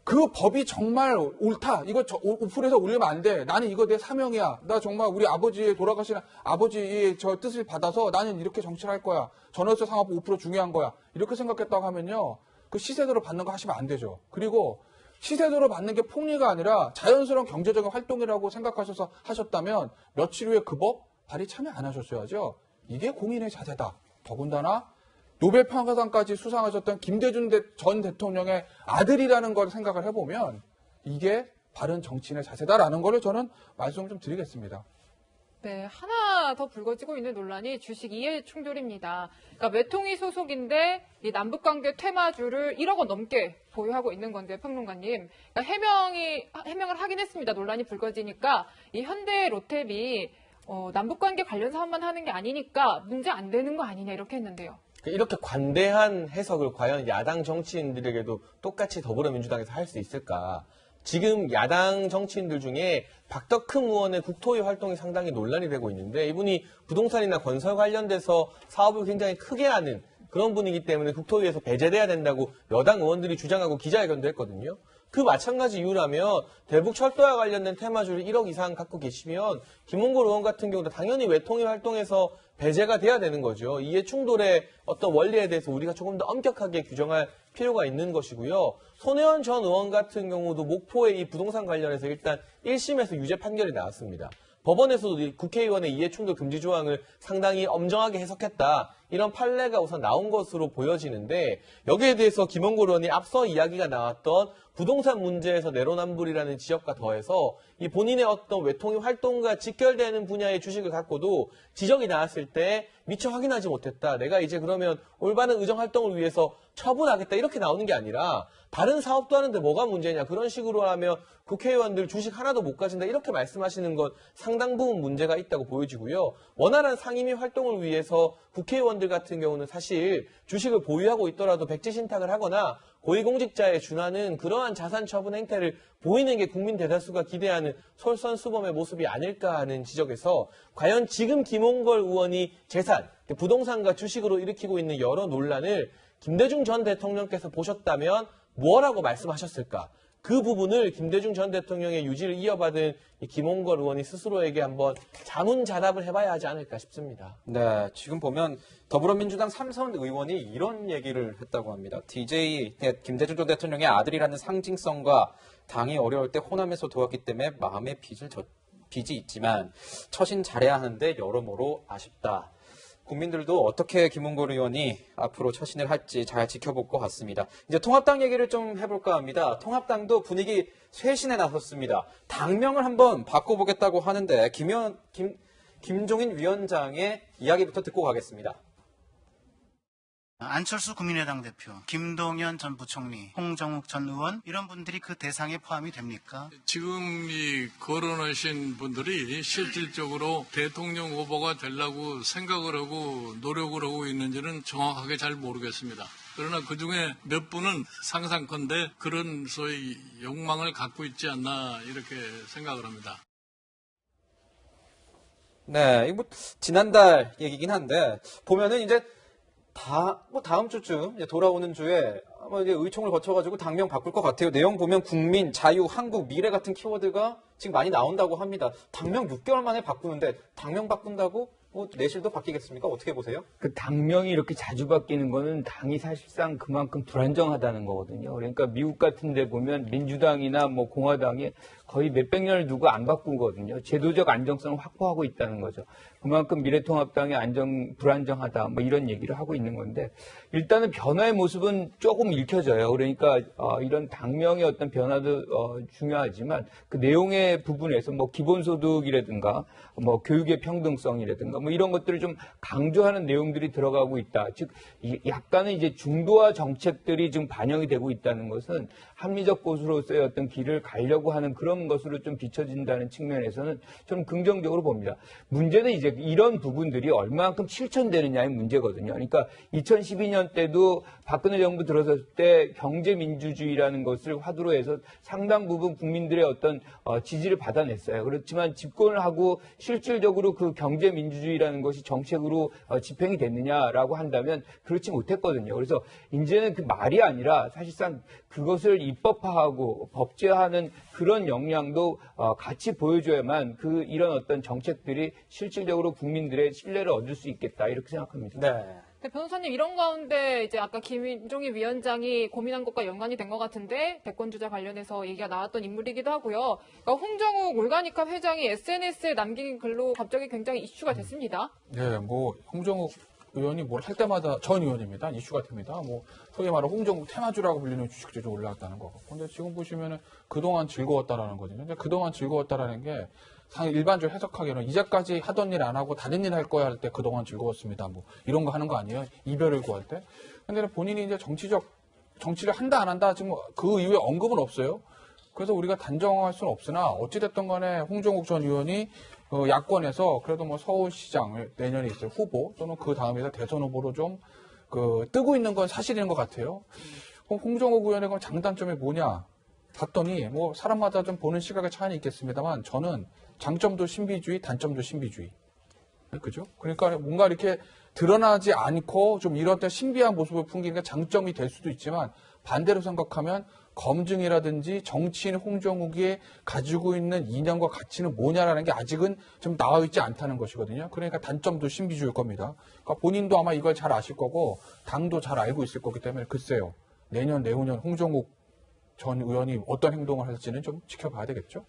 그 법이 정말 옳다. 이거 오픈해서 올리면 안 돼. 나는 이거 내 사명이야. 나 정말 우리 아버지의 돌아가신 아버지의 저 뜻을 받아서 나는 이렇게 정치를 할 거야. 전월세 상업부 5% 중요한 거야. 이렇게 생각했다고 하면요. 그 시세대로 받는 거 하시면 안 되죠. 그리고 시세대로 받는 게 폭리가 아니라 자연스러운 경제적인 활동이라고 생각하셔서 하셨다면 며칠 후에 그 법 발의 참여 안 하셨어야죠. 이게 공인의 자세다. 더군다나 노벨 평화상까지 수상하셨던 김대중 전 대통령의 아들이라는 걸 생각을 해보면 이게 바른 정치인의 자세다라는 거를 저는 말씀을 좀 드리겠습니다. 네, 하나 더 불거지고 있는 논란이 주식 이해 충돌입니다. 그러니까 외통위 소속인데 이 남북관계 퇴마주를 1억 원 넘게 보유하고 있는 건데 평론가님, 그러니까 해명을 하긴 했습니다. 논란이 불거지니까 이 현대 로템이 남북관계 관련 사업만 하는 게 아니니까 문제 안 되는 거 아니냐 이렇게 했는데요. 이렇게 관대한 해석을 과연 야당 정치인들에게도 똑같이 더불어민주당에서 할 수 있을까? 지금 야당 정치인들 중에 박덕흠 의원의 국토위 활동이 상당히 논란이 되고 있는데 이분이 부동산이나 건설 관련돼서 사업을 굉장히 크게 하는 그런 분이기 때문에 국토위에서 배제돼야 된다고 여당 의원들이 주장하고 기자회견도 했거든요. 그 마찬가지 이유라면 대북 철도와 관련된 테마주를 1억 이상 갖고 계시면 김홍걸 의원 같은 경우도 당연히 외통위 활동에서 배제가 돼야 되는 거죠. 이해 충돌의 어떤 원리에 대해서 우리가 조금 더 엄격하게 규정할 필요가 있는 것이고요. 손혜원 전 의원 같은 경우도 목포의 이 부동산 관련해서 일단 1심에서 유죄 판결이 나왔습니다. 법원에서도 국회의원의 이해충돌 금지 조항을 상당히 엄정하게 해석했다. 이런 판례가 우선 나온 것으로 보여지는데 여기에 대해서 김홍걸 의원이 앞서 이야기가 나왔던 부동산 문제에서 내로남불이라는 지적과 더해서 이 본인의 어떤 외통위 활동과 직결되는 분야의 주식을 갖고도 지적이 나왔을 때 미처 확인하지 못했다. 내가 이제 그러면 올바른 의정 활동을 위해서 처분하겠다. 이렇게 나오는 게 아니라 다른 사업도 하는데 뭐가 문제냐. 그런 식으로 하면 국회의원들 주식 하나도 못 가진다. 이렇게 말씀하시는 건 상당 부분 문제가 있다고 보여지고요. 원활한 상임위 활동을 위해서 국회의원들 같은 경우는 사실 주식을 보유하고 있더라도 백지신탁을 하거나 고위공직자에 준하는 그러한 자산 처분 행태를 보이는 게 국민 대다수가 기대하는 솔선수범의 모습이 아닐까 하는 지적에서 과연 지금 김홍걸 의원이 재산, 부동산과 주식으로 일으키고 있는 여러 논란을 김대중 전 대통령께서 보셨다면 뭐라고 말씀하셨을까? 그 부분을 김대중 전 대통령의 유지를 이어받은 김홍걸 의원이 스스로에게 한번 자문자답을 해봐야 하지 않을까 싶습니다. 네, 지금 보면 더불어민주당 삼선 의원이 이런 얘기를 했다고 합니다. DJ 김대중 전 대통령의 아들이라는 상징성과 당이 어려울 때 호남에서 도왔기 때문에 마음의 빚이 있지만 처신 잘해야 하는데 여러모로 아쉽다. 국민들도 어떻게 김홍걸 의원이 앞으로 처신을 할지 잘 지켜볼 것 같습니다. 이제 통합당 얘기를 좀 해볼까 합니다. 통합당도 분위기 쇄신에 나섰습니다. 당명을 한번 바꿔보겠다고 하는데 김종인 위원장의 이야기부터 듣고 가겠습니다. 안철수 국민의당 대표, 김동연 전 부총리, 홍정욱 전 의원 이런 분들이 그 대상에 포함이 됩니까? 지금 이 거론하신 분들이 실질적으로 대통령 후보가 되려고 생각을 하고 노력을 하고 있는지는 정확하게 잘 모르겠습니다. 그러나 그중에 몇 분은 상상컨대 그런 소위 욕망을 갖고 있지 않나 이렇게 생각을 합니다. 네, 이거 지난달 얘기긴 한데 보면은 이제 다음 주쯤 돌아오는 주에 아마 이제 의총을 거쳐가지고 당명 바꿀 것 같아요. 내용 보면 국민, 자유, 한국, 미래 같은 키워드가 지금 많이 나온다고 합니다. 당명 6개월 만에 바꾸는데 당명 바꾼다고 뭐 내실도 바뀌겠습니까? 어떻게 보세요? 그 당명이 이렇게 자주 바뀌는 거는 당이 사실상 그만큼 불안정하다는 거거든요. 그러니까 미국 같은 데 보면 민주당이나 뭐 공화당이 거의 몇백 년을 두고 안 바꾸거든요. 제도적 안정성을 확보하고 있다는 거죠. 그만큼 미래통합당이 불안정하다 뭐 이런 얘기를 하고 있는 건데 일단은 변화의 모습은 조금 읽혀져요. 그러니까 이런 당명의 어떤 변화도 중요하지만 그 내용의 부분에서 뭐 기본소득이라든가 뭐 교육의 평등성이라든가 뭐 이런 것들을 좀 강조하는 내용들이 들어가고 있다. 즉 약간은 이제 중도화 정책들이 지금 반영이 되고 있다는 것은 합리적 보수로서의 어떤 길을 가려고 하는 그런 것으로 좀 비춰진다는 측면에서는 저는 긍정적으로 봅니다. 문제는 이제 이런 부분들이 얼마만큼 실천되느냐의 문제거든요. 그러니까 2012년 때도 박근혜 정부 들어섰을 때 경제민주주의라는 것을 화두로 해서 상당 부분 국민들의 어떤 지지를 받아냈어요. 그렇지만 집권을 하고 실질적으로 그 경제민주주의라는 것이 정책으로 집행이 됐느냐라고 한다면 그렇지 못했거든요. 그래서 이제는 그 말이 아니라 사실상 그것을 입법화하고 법제화하는 그런 역량도 같이 보여줘야만 이런 어떤 정책들이 실질적으로 국민들의 신뢰를 얻을 수 있겠다 이렇게 생각합니다. 네, 변호사님 이런 가운데 이제 아까 김종인 위원장이 고민한 것과 연관이 된 것 같은데 대권 주자 관련해서 얘기가 나왔던 인물이기도 하고요. 그러니까 홍정욱 올가닉합 회장이 SNS에 남긴 글로 갑자기 굉장히 이슈가 됐습니다. 네, 뭐 홍정욱 의원이 뭘 할 때마다 전 의원입니다. 이슈가 됩니다. 뭐 소위 말해 홍정욱 테마주라고 불리는 주식들이 좀 올라왔다는 거고. 근데 지금 보시면은 그동안 즐거웠다라는 거거든요. 근데 그동안 즐거웠다라는 게 일반적으로 해석하기로는 이제까지 하던 일 안 하고 다른 일 할 거야 할 때 그동안 즐거웠습니다. 뭐 이런 거 하는 거 아니에요? 이별을 구할 때. 근데 본인이 이제 정치를 한다 안 한다 지금 그 이후에 언급은 없어요. 그래서 우리가 단정할 수는 없으나 어찌됐든 간에 홍정욱 전 의원이 야권에서 그래도 뭐 서울시장 내년에 있을 후보 또는 그 다음에서 대선 후보로 좀 뜨고 있는 건 사실인 것 같아요. 홍정욱 의원의 장단점이 뭐냐 봤더니 뭐 사람마다 좀 보는 시각의 차이는 있겠습니다만 저는 장점도 신비주의, 단점도 신비주의. 그죠? 그러니까 뭔가 이렇게 드러나지 않고 좀 이런 때 신비한 모습을 풍기는 게 장점이 될 수도 있지만 반대로 생각하면 검증이라든지 정치인 홍정욱이 가지고 있는 이념과 가치는 뭐냐라는 게 아직은 좀 나와 있지 않다는 것이거든요. 그러니까 단점도 신비주의일 겁니다. 그러니까 본인도 아마 이걸 잘 아실 거고 당도 잘 알고 있을 거기 때문에 글쎄요. 내년, 내후년 홍정욱 전 의원이 어떤 행동을 할지는 좀 지켜봐야 되겠죠.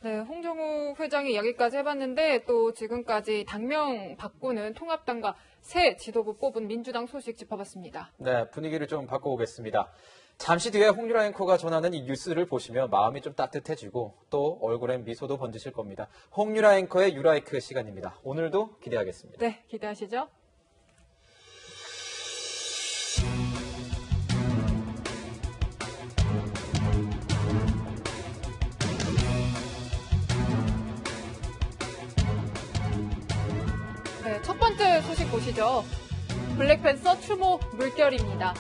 네, 홍정욱 회장이 이야기까지 해봤는데 또 지금까지 당명 바꾸는 통합당과 새 지도부 뽑은 민주당 소식 짚어봤습니다. 네, 분위기를 좀 바꿔보겠습니다. 잠시 뒤에 홍유라 앵커가 전하는 이 뉴스를 보시면 마음이 좀 따뜻해지고 또 얼굴엔 미소도 번지실 겁니다. 홍유라 앵커의 유라이크 시간입니다. 오늘도 기대하겠습니다. 네, 기대하시죠. 네, 첫 번째 소식 보시죠. 블랙팬서 추모 물결입니다.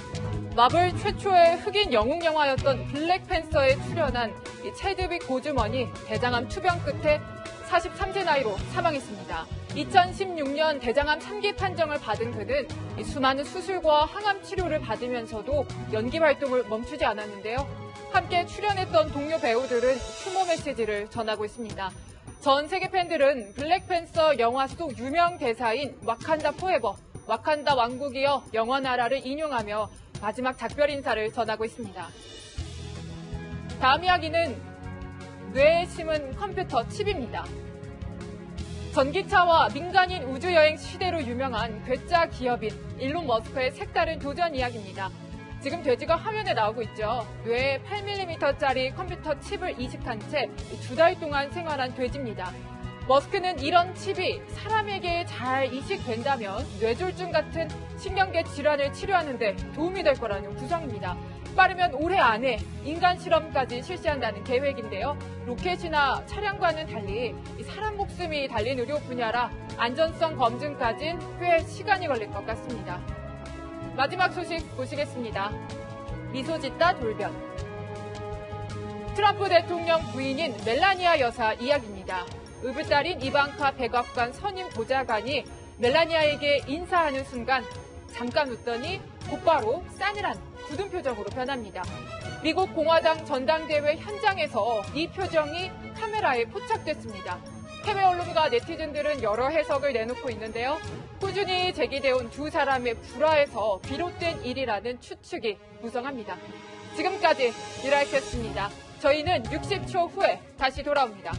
마블 최초의 흑인 영웅 영화였던 블랙팬서에 출연한 이 체드윅 보즈먼이 대장암 투병 끝에 43세 나이로 사망했습니다. 2016년 대장암 3기 판정을 받은 그는 이 수많은 수술과 항암 치료를 받으면서도 연기 활동을 멈추지 않았는데요. 함께 출연했던 동료 배우들은 추모 메시지를 전하고 있습니다. 전 세계 팬들은 블랙팬서 영화 속 유명 대사인 와칸다 포에버, 와칸다 왕국이여 영원하라를 인용하며 마지막 작별 인사를 전하고 있습니다. 다음 이야기는 뇌에 심은 컴퓨터 칩입니다. 전기차와 민간인 우주여행 시대로 유명한 괴짜 기업인 일론 머스크의 색다른 도전 이야기입니다. 지금 돼지가 화면에 나오고 있죠. 뇌에 8mm짜리 컴퓨터 칩을 이식한 채 2달 동안 생활한 돼지입니다. 머스크는 이런 칩이 사람에게 잘 이식된다면 뇌졸중 같은 신경계 질환을 치료하는 데 도움이 될 거라는 구성입니다. 빠르면 올해 안에 인간 실험까지 실시한다는 계획인데요. 로켓이나 차량과는 달리 사람 목숨이 달린 의료 분야라 안전성 검증까지는 꽤 시간이 걸릴 것 같습니다. 마지막 소식 보시겠습니다. 미소 짓다 돌변. 트럼프 대통령 부인인 멜라니아 여사 이야기입니다. 의붓딸인 이방카 백악관 선임 보좌관이 멜라니아에게 인사하는 순간 잠깐 웃더니 곧바로 싸늘한 굳은 표정으로 변합니다. 미국 공화당 전당대회 현장에서 이 표정이 카메라에 포착됐습니다. 해외 언론과 네티즌들은 여러 해석을 내놓고 있는데요. 꾸준히 제기되어온 두 사람의 불화에서 비롯된 일이라는 추측이 무성합니다. 지금까지 미라이크였습니다. 저희는 60초 후에 다시 돌아옵니다.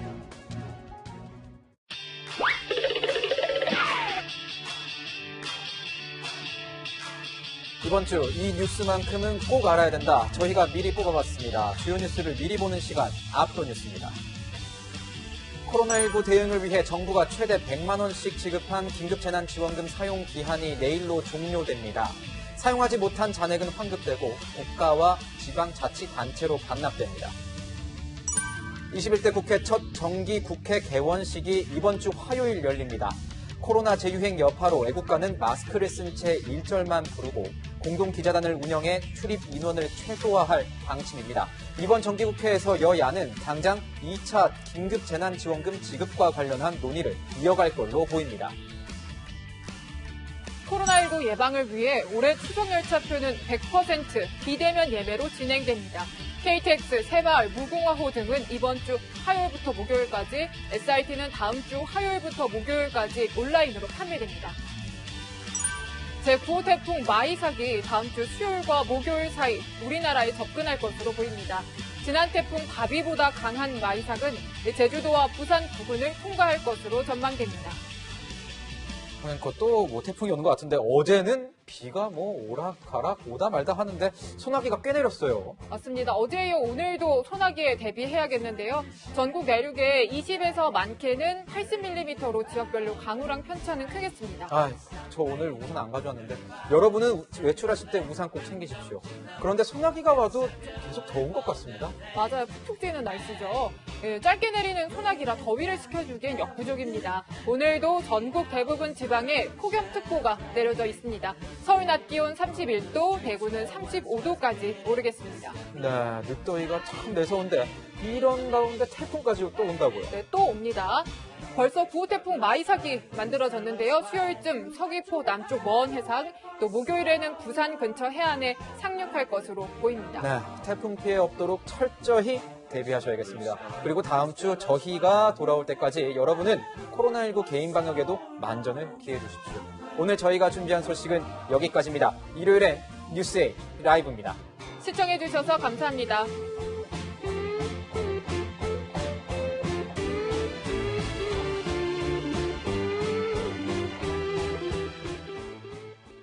이번 주 이 뉴스만큼은 꼭 알아야 된다. 저희가 미리 뽑아봤습니다. 주요 뉴스를 미리 보는 시간, 앞으로 뉴스입니다. 코로나19 대응을 위해 정부가 최대 100만 원씩 지급한 긴급재난지원금 사용 기한이 내일로 종료됩니다. 사용하지 못한 잔액은 환급되고 국가와 지방자치단체로 반납됩니다. 21대 국회 첫 정기 국회 개원식이 이번 주 화요일 열립니다. 코로나 재유행 여파로 애국가는 마스크를 쓴 채 1절만 부르고 공동기자단을 운영해 출입 인원을 최소화할 방침입니다. 이번 정기국회에서 여야는 당장 2차 긴급재난지원금 지급과 관련한 논의를 이어갈 걸로 보입니다. 코로나19 예방을 위해 올해 추석열차표는 100% 비대면 예매로 진행됩니다. KTX, 새마을, 무궁화호 등은 이번 주 화요일부터 목요일까지, SRT는 다음 주 화요일부터 목요일까지 온라인으로 판매됩니다. 제9호 태풍 마이삭이 다음 주 수요일과 목요일 사이 우리나라에 접근할 것으로 보입니다. 지난 태풍 바비보다 강한 마이삭은 제주도와 부산 부근을 통과할 것으로 전망됩니다. 그러니까 또 태풍이 오는 것 같은데 어제는 비가 오락가락 오다 말다 하는데 소나기가 꽤 내렸어요. 맞습니다. 어제에 이어 오늘도 소나기에 대비해야겠는데요. 전국 내륙에 20에서 많게는 80mm로 지역별로 강우량 편차는 크겠습니다. 저 오늘 우산 안 가져왔는데 여러분은 외출하실 때 우산 꼭 챙기십시오. 그런데 소나기가 와도 계속 더운 것 같습니다. 맞아요. 푹푹 뛰는 날씨죠. 짧게 내리는 소나기라 더위를 식혀주기엔 역부족입니다. 오늘도 전국 대부분 지방에 폭염특보가 내려져 있습니다. 서울 낮 기온 31도, 대구는 35도까지 오르겠습니다. 네, 늦더위가 참 매서운데 이런 가운데 태풍까지 또 온다고요? 네, 또 옵니다. 벌써 9호 태풍 마이삭이 만들어졌는데요. 수요일쯤 서귀포 남쪽 먼 해상, 또 목요일에는 부산 근처 해안에 상륙할 것으로 보입니다. 네, 태풍 피해 없도록 철저히 대비하셔야겠습니다. 그리고 다음 주 저희가 돌아올 때까지 여러분은 코로나19 개인 방역에도 만전을 기해 주십시오. 오늘 저희가 준비한 소식은 여기까지입니다. 일요일엔 뉴스A 라이브입니다. 시청해주셔서 감사합니다.